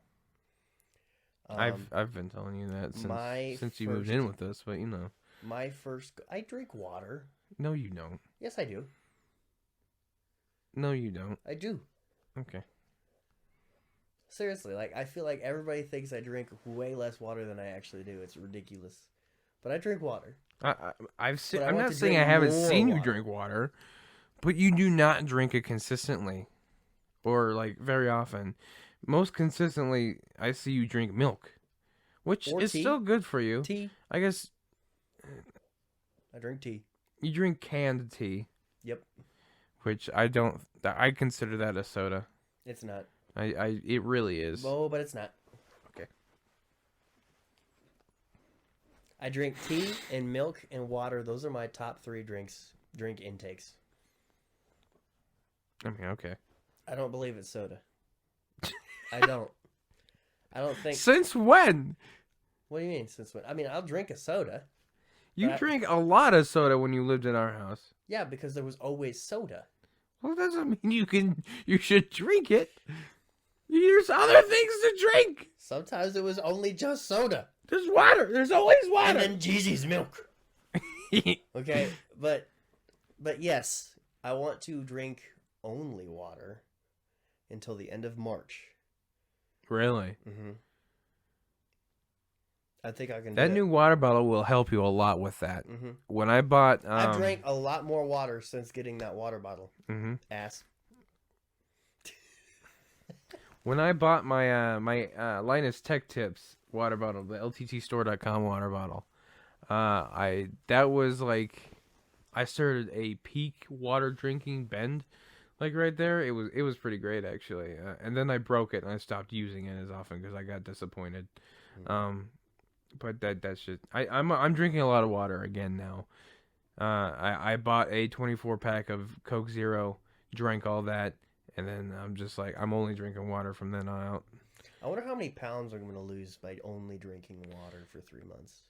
I've been telling you that since you moved in with us, but you know. I drink water. No, you don't. Yes, I do. No, you don't. I do. Okay. Seriously, like I feel like everybody thinks I drink way less water than I actually do. It's ridiculous, but I drink water. I'm not saying I haven't seen you drink water, but you do not drink it consistently, or like very often. Most consistently, I see you drink milk, which is still good for you. Tea. I guess. I drink tea. You drink canned tea. Yep. Which I don't. I consider that a soda. It's not. It really is. Oh, but it's not. Okay. I drink tea and milk and water. Those are my top 3 drink intakes. I mean, okay. I don't believe it's soda. I don't think. Since when? What do you mean, since when? I mean, I'll drink a soda. You drank a lot of soda when you lived in our house. Yeah, because there was always soda. Well, that doesn't mean you should drink it. There's other things to drink. Sometimes it was only just soda. There's water. There's always water. And then Jeezy's milk. Okay, but yes, I want to drink only water until the end of March. Really? Mm-hmm. I think I can do That it. new water bottle will help you a lot with that. Mm-hmm. When I bought, I've drank a lot more water since getting that water bottle. Mm-hmm. Ass. When I bought my Linus Tech Tips water bottle, the LTTstore.com water bottle, that was like I started a peak water drinking bend, like right there. It was pretty great actually, and then I broke it and I stopped using it as often because I got disappointed. But that's just I'm drinking a lot of water again now. I bought a 24 pack of Coke Zero, drank all that, and then I'm just like I'm only drinking water from then on out. I wonder how many pounds I'm going to lose by only drinking water for 3 months.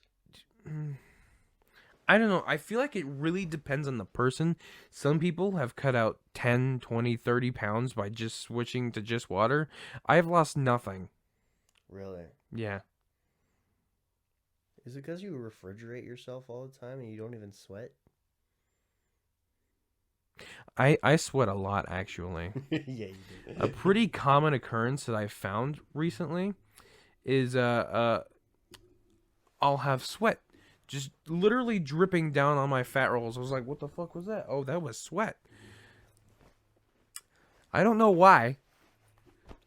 I don't know. I feel like it really depends on the person. Some people have cut out 10, 20, 30 pounds by just switching to just water. I've lost nothing. Really? Yeah. Is it because you refrigerate yourself all the time and you don't even sweat? I sweat a lot, actually. Yeah, you do. A pretty common occurrence that I found recently is I'll have sweat just literally dripping down on my fat rolls. I was like, what the fuck was that? Oh, that was sweat. I don't know why.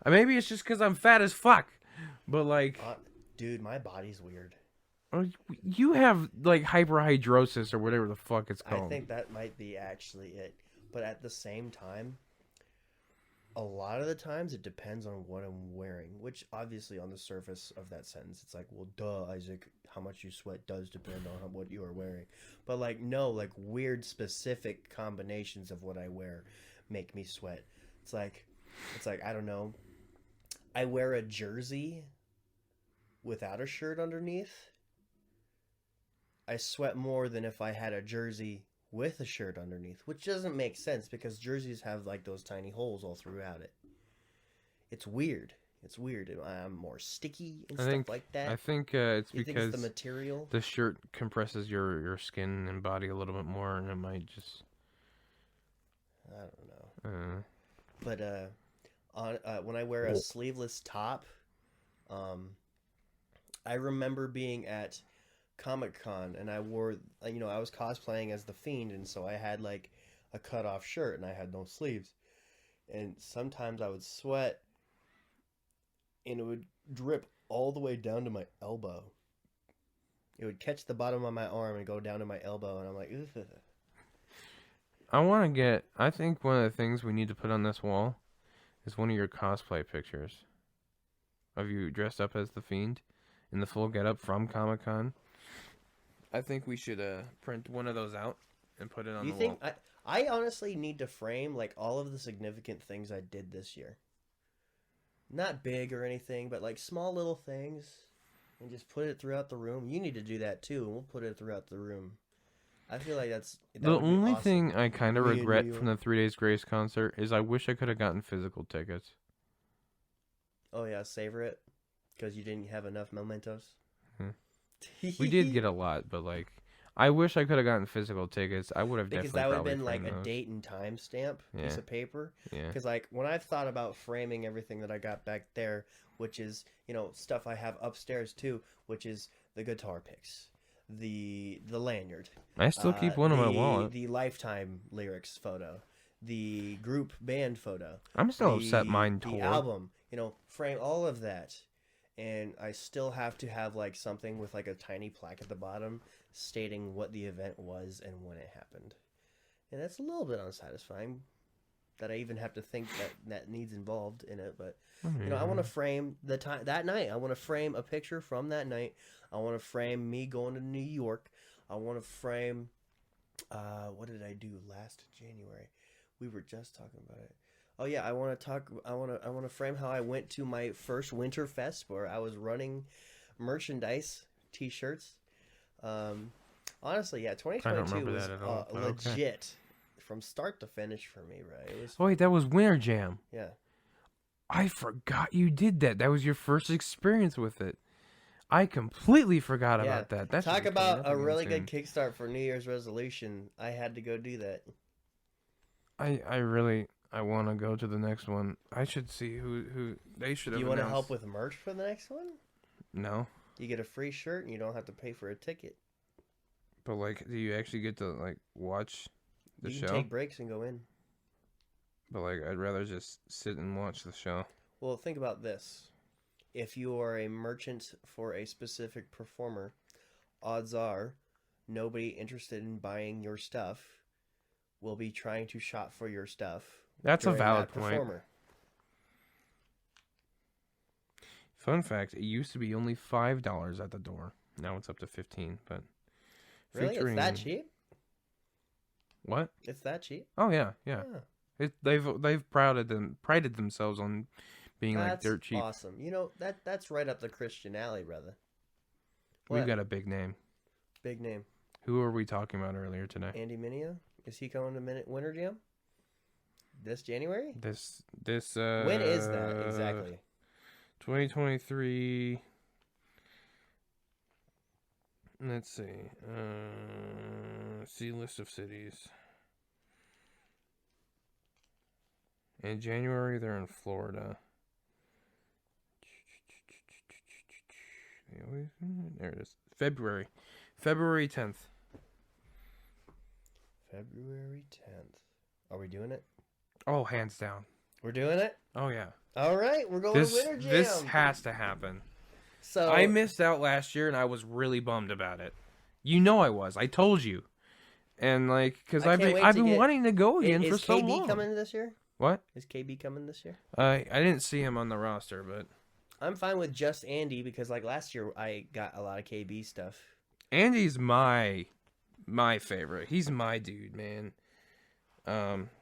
Maybe it's just because I'm fat as fuck. But like... dude, my body's weird. You have like hyperhidrosis or whatever the fuck it's called. I think that might be actually it. But at the same time, a lot of the times it depends on what I'm wearing, which obviously on the surface of that sentence, it's like, well, duh, Isaac, how much you sweat does depend on what you are wearing. But like, no, like weird specific combinations of what I wear make me sweat. It's like, I don't know. I wear a jersey without a shirt underneath. I sweat more than if I had a jersey with a shirt underneath, which doesn't make sense because jerseys have like those tiny holes all throughout it. It's weird. I'm more sticky and stuff like that. I think it's you because think it's the material. The shirt compresses your skin and body a little bit more, and it might just. I don't know. But when I wear a sleeveless top, I remember being at Comic-Con and I wore, I was cosplaying as the Fiend, and so I had like a cut off shirt and I had no sleeves, and sometimes I would sweat and it would drip all the way down to my elbow. It would catch the bottom of my arm and go down to my elbow, and I'm like, ugh. I think one of the things we need to put on this wall is one of your cosplay pictures of you dressed up as the Fiend in the full getup from Comic-Con. I think we should print one of those out and put it on the wall. You think I honestly need to frame like all of the significant things I did this year. Not big or anything, but like small little things, and just put it throughout the room. You need to do that too, and we'll put it throughout the room. I feel like that the only awesome. thing I kind of regret from the 3 Days Grace concert is I wish I could have gotten physical tickets. Oh yeah, savor it, because you didn't have enough mementos. We did get a lot, but like, I wish I could have gotten physical tickets. I would have because definitely that would have been framed like those. a date and time stamp piece of paper. Yeah. Because like when I've thought about framing everything that I got back there, which is stuff I have upstairs too, which is the guitar picks, the lanyard. I still keep one in my wallet. The Lifetime lyrics photo, the group band photo. I'm still upset mine tore. The album, frame all of that. And I still have to have like something with like a tiny plaque at the bottom stating what the event was and when it happened. And that's a little bit unsatisfying that I even have to think that needs involved in it. But I want to frame the time that night. I want to frame a picture from that night. I want to frame me going to New York. I want to frame what did I do last January? We were just talking about it. Oh yeah, I want to frame how I went to my first Winter Fest where I was running merchandise, t-shirts. Honestly, yeah, 2022 was legit from start to finish for me, right? It was wait, that was Winter Jam. Yeah. I forgot you did that. That was your first experience with it. I completely forgot about that. That's talk about a really good kickstart for New Year's resolution. I had to go do that. I want to go to the next one. I should see who they should Do have you want to announced. help with merch for the next one? No, You get a free shirt and you don't have to pay for a ticket. but like, do you actually get to like watch the You show? can take breaks and go in. But like, I'd rather just sit and watch the show. Well, think about this. If you are a merchant for a specific performer, odds are nobody interested in buying your stuff will be trying to shop for your stuff. That's a during valid that point. performer. Fun fact: it used to be only $5 at the door. Now it's up to 15. But Really? It's that cheap? What? It's that cheap? Oh yeah. They've prided themselves on being like That's dirt cheap. awesome. You know, that's right up the Christian alley, brother. We've What? got a big name. Big name. Who were we talking about earlier today? Andy Mineo? Is he coming to Winter Jam? This January? This When is that exactly? 2023. Let's see. See list of cities. In January, they're in Florida. There it is. February 10th. February 10th. Are we doing it? Oh, hands down. We're doing it? Oh yeah. All right, we're going to Winter Jam. This has to happen. So I missed out last year, and I was really bummed about it. You know I was. I told you. And like, because I've been wanting to go again for so long. Is KB coming this year? What? Is KB coming this year? I didn't see him on the roster, but I'm fine with just Andy because like last year I got a lot of KB stuff. Andy's my favorite. He's my dude, man.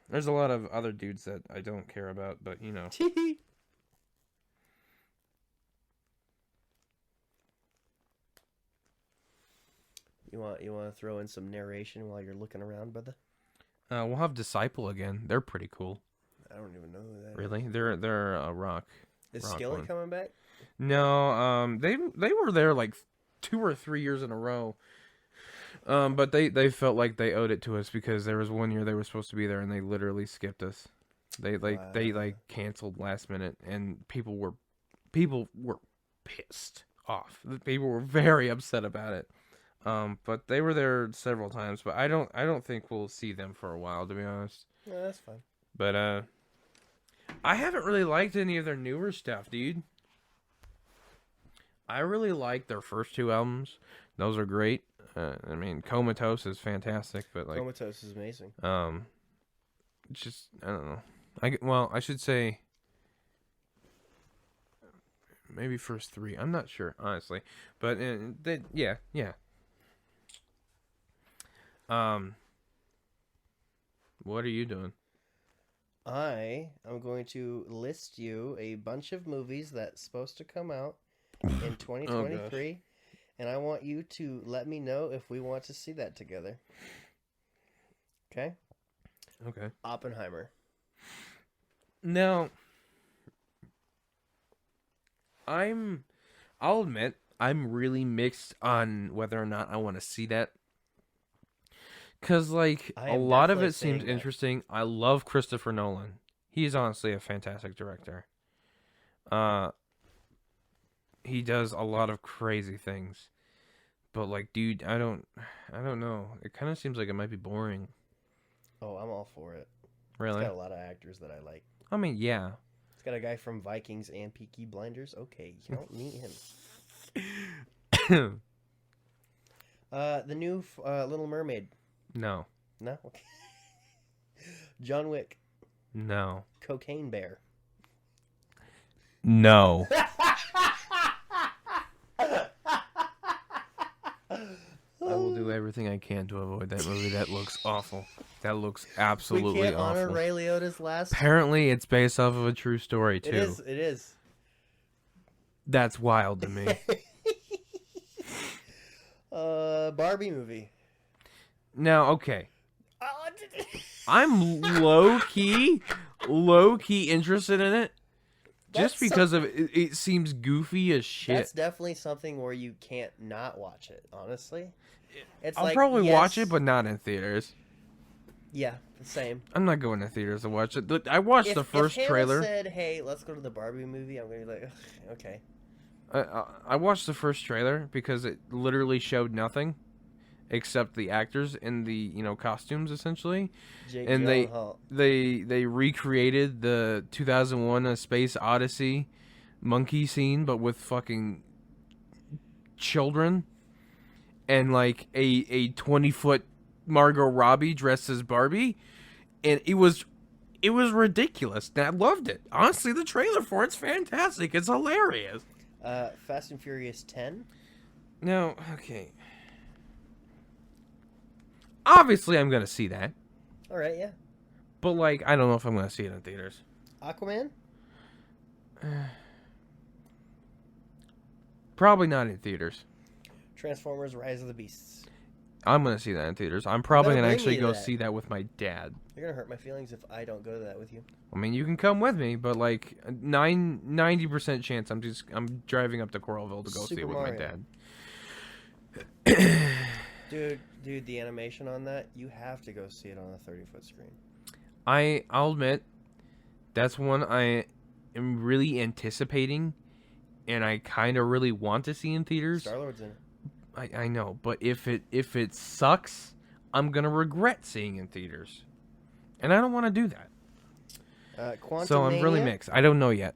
There's a lot of other dudes that I don't care about, but you know. You want to throw in some narration while you're looking around, brother? We'll have Disciple again. They're pretty cool. I don't even know who that Really? They're a rock. is. Is rock Skillet one. coming back? No, they were there like 2 or 3 years in a row. But they felt like they owed it to us because there was one year they were supposed to be there and they literally skipped us. They canceled last minute and people were pissed off. People were very upset about it. But they were there several times, but I don't think we'll see them for a while, to be honest. No, that's fine. But I haven't really liked any of their newer stuff, dude. I really like their first 2 albums. Those are great. I mean, Comatose is fantastic, but like Comatose is amazing. it's just I don't know. I should say maybe first 3. I'm not sure, honestly, but yeah. What are you doing? I am going to list you a bunch of movies that's supposed to come out in 2023, and I want you to let me know if we want to see that together. Okay? Okay. Oppenheimer. Now, I'll admit, I'm really mixed on whether or not I want to see that. Because, like, I a am lot of definitely it seems saying that. interesting. I love Christopher Nolan. He's honestly a fantastic director. He does a lot of crazy things. But, like, dude, I don't know. It kind of seems like it might be boring. Oh, I'm all for it. Really? It's got a lot of actors that I like. I mean, yeah. It's got a guy from Vikings and Peaky Blinders. Okay, you don't meet him. The new Little Mermaid. No. No? Okay. John Wick. No. Cocaine Bear. No. I will do everything I can to avoid that movie. That looks awful. That looks absolutely We can't awful. honor Ray Liotta's last. Apparently, it's based off of a true story, too. It is. It is. That's wild to me. Barbie movie. Now, okay. I'm low-key interested in it. Just because of it seems goofy as shit. That's definitely something where you can't not watch it, honestly. It's I'll like, probably yes, watch it, but not in theaters. Yeah, the same. I'm not going to theaters to watch it. I watched the first if Hannah trailer. said, "Hey, let's go to the Barbie movie," I'm gonna be like, ugh, okay. I watched the first trailer because it literally showed nothing except the actors in the costumes essentially, Jake and Gyllenhaal. they recreated the 2001: A Space Odyssey monkey scene, but with fucking children and like a 20-foot Margot Robbie dressed as Barbie, and it was ridiculous. And I loved it. Honestly, the trailer for it's fantastic. It's hilarious. Fast and Furious 10. No, okay. Obviously, I'm gonna see that, All right, yeah. but like, I don't know if I'm gonna see it in theaters. Aquaman. Probably not in theaters. Transformers: Rise of the Beasts. I'm gonna see that in theaters. I'm probably better gonna bring actually me to go that. see that with my dad. You're gonna hurt my feelings if I don't go to that with you. I mean, you can come with me, but like 90% chance I'm driving up to Coralville to go see Super it with Mario. my dad. Dude, the animation on that, you have to go see it on a 30-foot screen. I'll admit, that's one I am really anticipating, and I kind of really want to see in theaters. Star-Lord's in it. I know, but if it sucks, I'm gonna regret seeing in theaters, and I don't want to do that. Quantum So I'm really Mania? mixed. I don't know yet.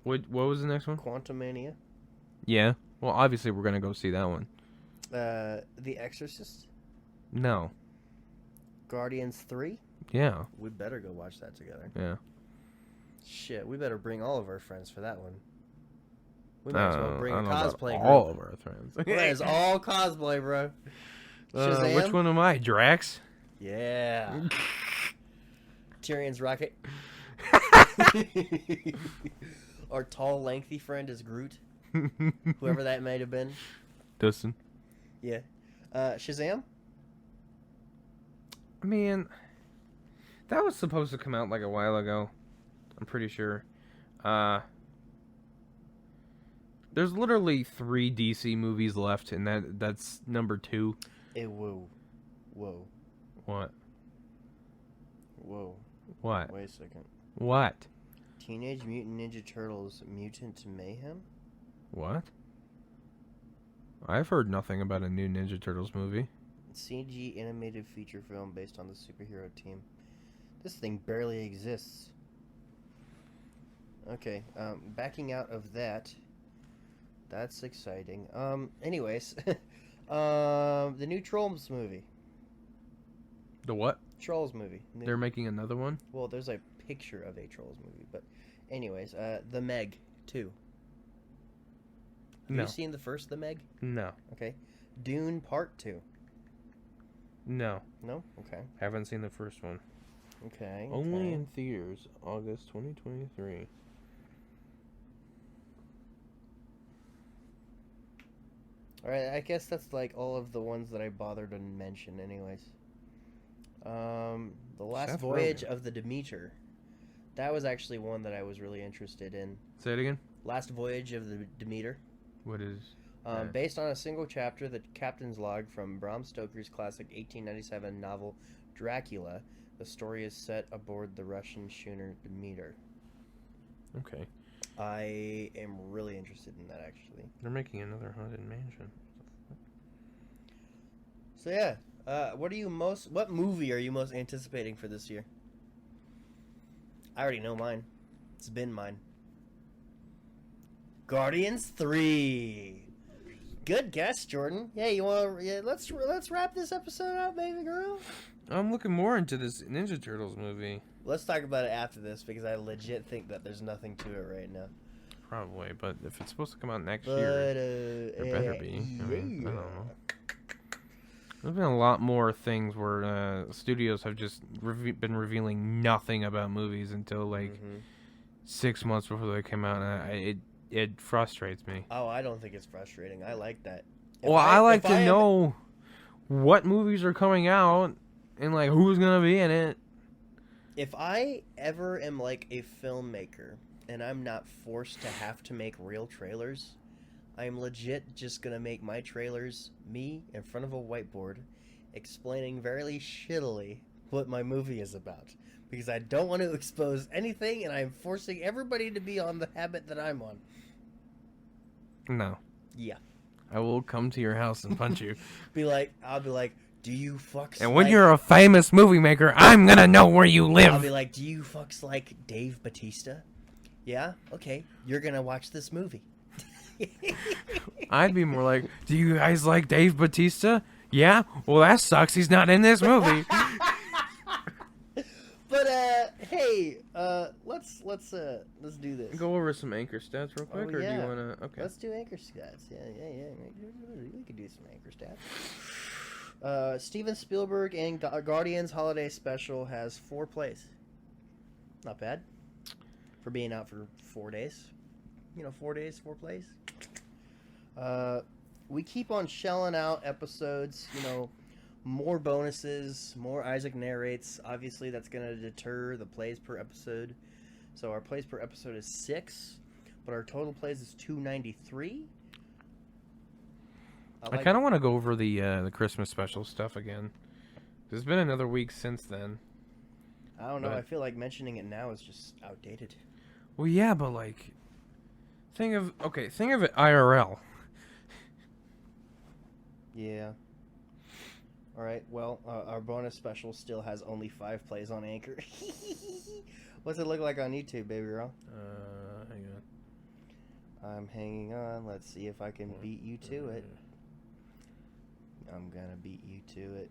What was the next one? Quantum Mania. Yeah. Well, obviously we're gonna go see that one. The Exorcist. No. Guardians 3. Yeah. We better go watch that together. Yeah. Shit, we better bring all of our friends for that one. We might as well bring I a don't know about cosplay group. all of our friends. That is all cosplay, bro. Shazam? Which one am I, Drax? Yeah. Tyrion's rocket. Our tall, lengthy friend is Groot. Whoever that might have been. Dustin. Yeah. Shazam? Man, that was supposed to come out like a while ago. I'm pretty sure. There's literally 3 DC movies left, and that's number 2. Hey, whoa. Whoa. What? Whoa. What? Wait a second. What? Teenage Mutant Ninja Turtles Mutant Mayhem? What? I've heard nothing about a new Ninja Turtles movie. CG animated feature film based on the superhero team. This thing barely exists. Okay, backing out of that. That's exciting. Anyways, the new Trolls movie. The what? Trolls movie. They're making another one? Well, there's a picture of a Trolls movie, but anyways, The Meg 2. Have No. you seen the first The Meg? No. Okay. Dune Part 2. No. No? Okay. Haven't seen the first one. Okay. Only okay. in theaters, August 2023. Alright, I guess that's like all of the ones that I bothered to mention anyways. The Last Seth Voyage Rogen. of the Demeter. That was actually one that I was really interested in. Say it again. Last Voyage of the Demeter. What is? Based on a single chapter, the captain's log from Bram Stoker's classic 1897 novel Dracula, the story is set aboard the Russian schooner Demeter. Okay. I am really interested in that, actually. They're making another Haunted Mansion. So yeah, what movie are you most anticipating for this year? I already know mine. It's been mine. Guardians 3. Good guess, Jordan. Yeah, let's wrap this episode up, baby girl. I'm looking more into this Ninja Turtles movie. Let's talk about it after this because I legit think that there's nothing to it right now. Probably, but if it's supposed to come out next year, there better be. I mean, I don't know. There's been a lot more things where studios have just been revealing nothing about movies until like 6 months before they come out, and it frustrates me. Oh, I don't think it's frustrating. I like that. I like to know what movies are coming out and like who's gonna be in it. If I ever am like a filmmaker and I'm not forced to have to make real trailers, I'm legit just gonna make my trailers me in front of a whiteboard explaining very shittily what my movie is about. Because I don't want to expose anything, and I'm forcing everybody to be on the habit that I'm on. No. Yeah. I will come to your house and punch you. I'll be like, do you fucks And when you're a famous movie maker, I'm gonna know where you live. I'll be like, do you fucks like Dave Bautista? Yeah? Okay. You're gonna watch this movie. I'd be more like, do you guys like Dave Bautista? Yeah? Well, that sucks. He's not in this movie. But hey, let's do this. Go over some anchor stats real quick, or do you wanna? Okay. Let's do anchor stats. Yeah. We could do some anchor stats. Steven Spielberg and Guardians Holiday Special has 4 plays. Not bad for being out for 4 days. 4 days, 4 plays. We keep on shelling out episodes. More bonuses, more Isaac narrates. Obviously, that's going to deter the plays per episode. So our plays per episode is 6, but our total plays is 293. I kind of want to go over the Christmas special stuff again. There's been another week since then. I don't know. I feel like mentioning it now is just outdated. Well, yeah, but like, think of it IRL. Yeah. All right. Well, our bonus special still has only 5 plays on Anchor. What's it look like on YouTube, baby girl? Hang on. I'm hanging on. Let's see if I can beat you to it. I'm gonna beat you to it.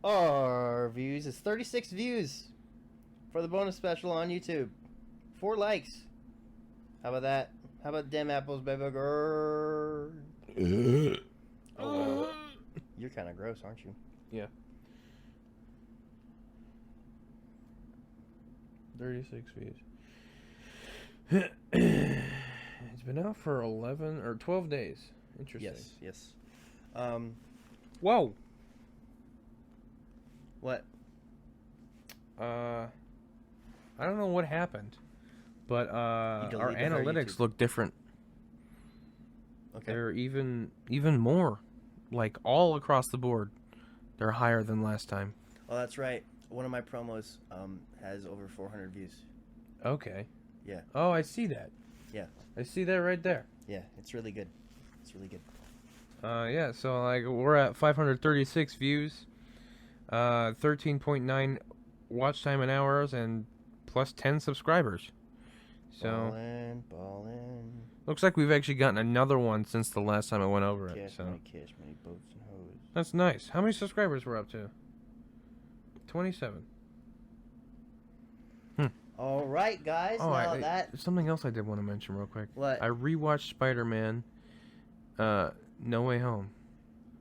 Our views is 36 views for the bonus special on YouTube. 4 likes. How about that? How about them apples, baby girl? Oh, you're kind of gross, aren't you? Yeah. 36 views. It's been out for 11 or 12 days. Interesting. Yes. Whoa. What? I don't know what happened, but our analytics YouTube. look different. Okay. They're even more, like all across the board. They're higher than last time. Oh, that's right. One of my promos has over 400 views. Okay. Yeah. Oh, I see that. Yeah. I see that right there. Yeah, it's really good. It's really good. Yeah, so like we're at 536 views, 13.9 watch time in hours, and plus 10 subscribers. So Ballin'. looks like we've actually gotten another one since the last time I went over it. Cash, So money, boats and hoes. that's nice. How many subscribers we're up to? 27. All right, guys. Oh, something else I did want to mention real quick. What? I rewatched Spider-Man, No Way Home.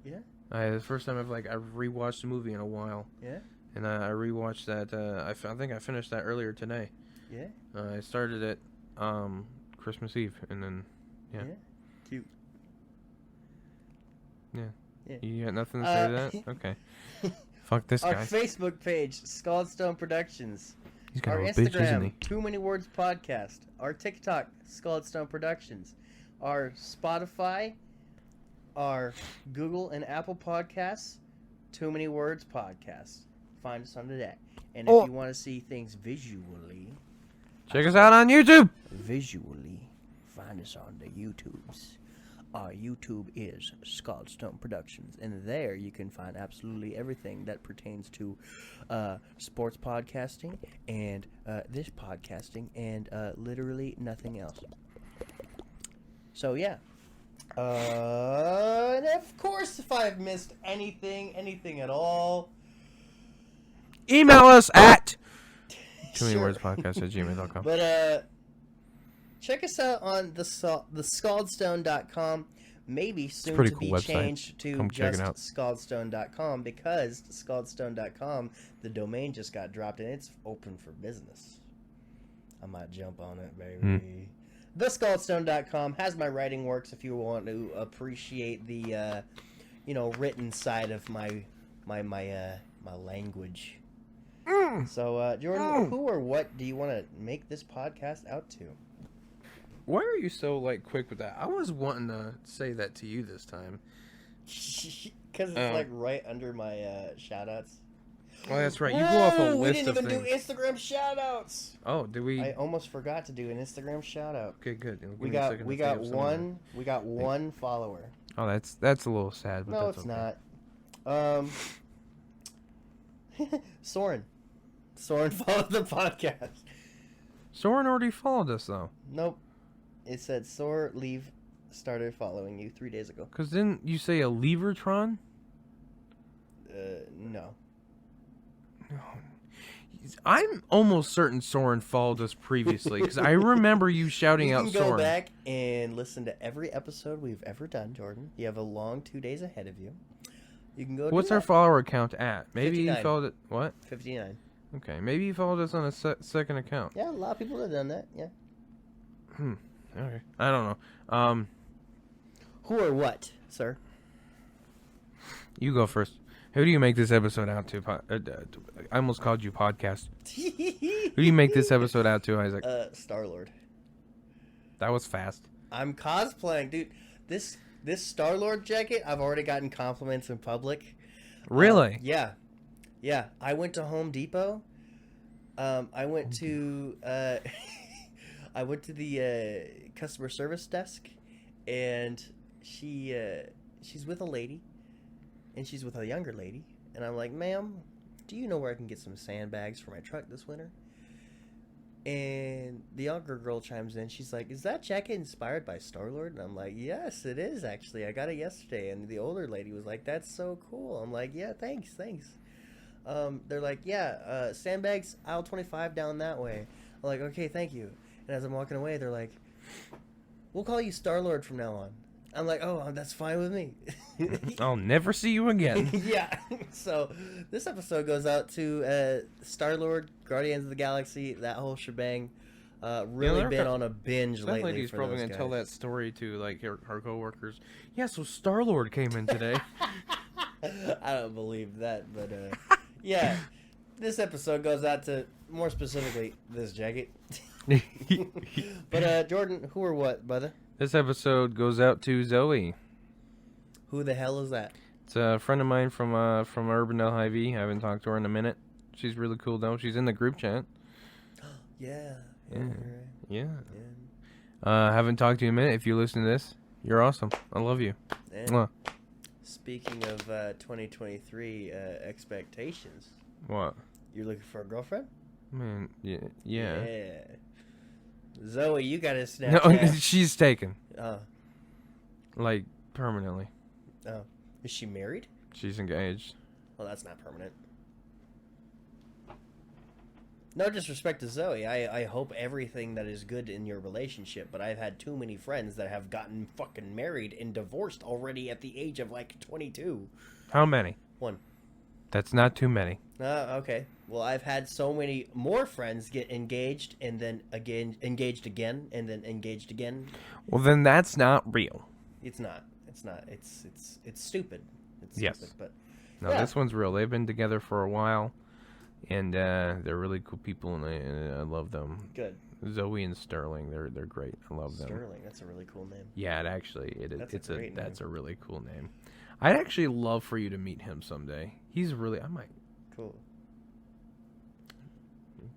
Yeah. The first time I've rewatched a movie in a while. Yeah. And I rewatched that. I think I finished that earlier today. Yeah. I started it Christmas Eve, and then yeah. Cute. Yeah. You got nothing to say to that? Okay. Fuck this Our guy. Facebook page, Scald Stone Productions. He's got Our a bitch, isn't Instagram, he? Too Many Words Podcast. Our TikTok, Scald Stone Productions. Our Spotify, our Google and Apple Podcasts, Too Many Words Podcast. Find us under that. And if you want to see things visually, check us out on YouTube. Visually, find us on the YouTubes. Our YouTube is Scaldstone Productions, and there you can find absolutely everything that pertains to sports podcasting and this podcasting and literally nothing else. So yeah. And of course, if I've missed anything at all, Email us at Sure. TooManyWordsPodcast@gmail.com. But check us out on the scaldstone.com. Maybe soon pretty to cool be website. changed to Come check it just out. scaldstone.com, because scaldstone.com, the domain just got dropped and it's open for business. I might jump on it, baby. TheScaldstone.com has my writing works if you want to appreciate the written side of my language. So, Jordan, who or what do you want to make this podcast out to? Why are you so quick with that? I was wanting to say that to you this time. Because it's right under my shout-outs. Oh, that's right. You go off a Whoa, we list didn't of even things. do Instagram shoutouts. Oh, did we? I almost forgot to do an Instagram shoutout. Okay, good. Give We me a got second we to think got of something. one follower. Oh, that's a little sad, but No, that's it's okay. not. Soren. Soren followed the podcast. Soren already followed us though. Nope. It said Sor leave started following you 3 days ago. Cause didn't you say a Levertron? No. I'm almost certain Soren followed us previously because I remember you shouting out You can go Soren. back and listen to every episode we've ever done, Jordan. You have a long 2 days ahead of you. You can go. What's do our that. follower count at? Maybe 59. he followed it. What? 59. Okay, maybe he followed us on a second account. Yeah, a lot of people have done that. Yeah. Okay. I don't know. Who or what, sir? You go first. Who do you make this episode out to? I almost called you podcast. Who do you make this episode out to, Isaac? Star-Lord. That was fast. I'm cosplaying, dude. This Star-Lord jacket, I've already gotten compliments in public. Really? Yeah. I went to Home Depot. I went to I went to the customer service desk, and she's with a lady, and she's with a younger lady, and I'm like, ma'am, do you know where I can get some sandbags for my truck this winter? And the younger girl chimes in. She's like, is that jacket inspired by Star-Lord? And I'm like, yes, it is, actually. I got it yesterday. And the older lady was like, that's so cool. I'm like, yeah, thanks. They're like, yeah, sandbags, aisle 25 down that way. I'm like, okay, thank you. And as I'm walking away, they're like, we'll call you Star-Lord from now on. I'm like, oh, that's fine with me. I'll never see you again. Yeah. So this episode goes out to Star-Lord, Guardians of the Galaxy, that whole shebang. Really been on a binge That lately lady's for probably those gonna guys. tell that story to like her coworkers. Yeah, so Star-Lord came in today. I don't believe that, but yeah. This episode goes out to, more specifically, this jacket. But Jordan, who or what, brother? This episode goes out to Zoe. Who the hell is that? It's a friend of mine from Urbandale Hy-Vee. I haven't talked to her in a minute. She's really cool though. She's in the group chat. Yeah. Yeah. Haven't talked to you in a minute. If you listen to this, you're awesome. I love you. And Mwah. speaking of 2023 expectations, What? you're looking for a girlfriend? Man, yeah. Zoe, you got a No, Snapchat. she's taken. Oh. Like, permanently. Oh. Is she married? She's engaged. Well, that's not permanent. No disrespect to Zoe. I hope everything that is good in your relationship, but I've had too many friends that have gotten fucking married and divorced already at the age of like 22. How many? One. That's not too many. Okay. Well, I've had so many more friends get engaged and then again engaged again and then engaged again. Well, then that's not real. It's not. It's stupid. It's Yes. stupid, but No, yeah. this one's real. They've been together for a while, and they're really cool people, and I love them. Good. Zoe and Sterling, they're great. I love them. Sterling, that's a really cool name. Yeah, it is. That's a great name. That's a really cool name. I'd actually love for you to meet him someday. He's really. I might Cool. be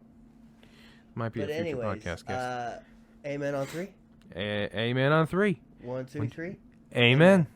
But a future anyways, podcast guest. amen on 3. Amen on 3. 1, 2, 3. Amen.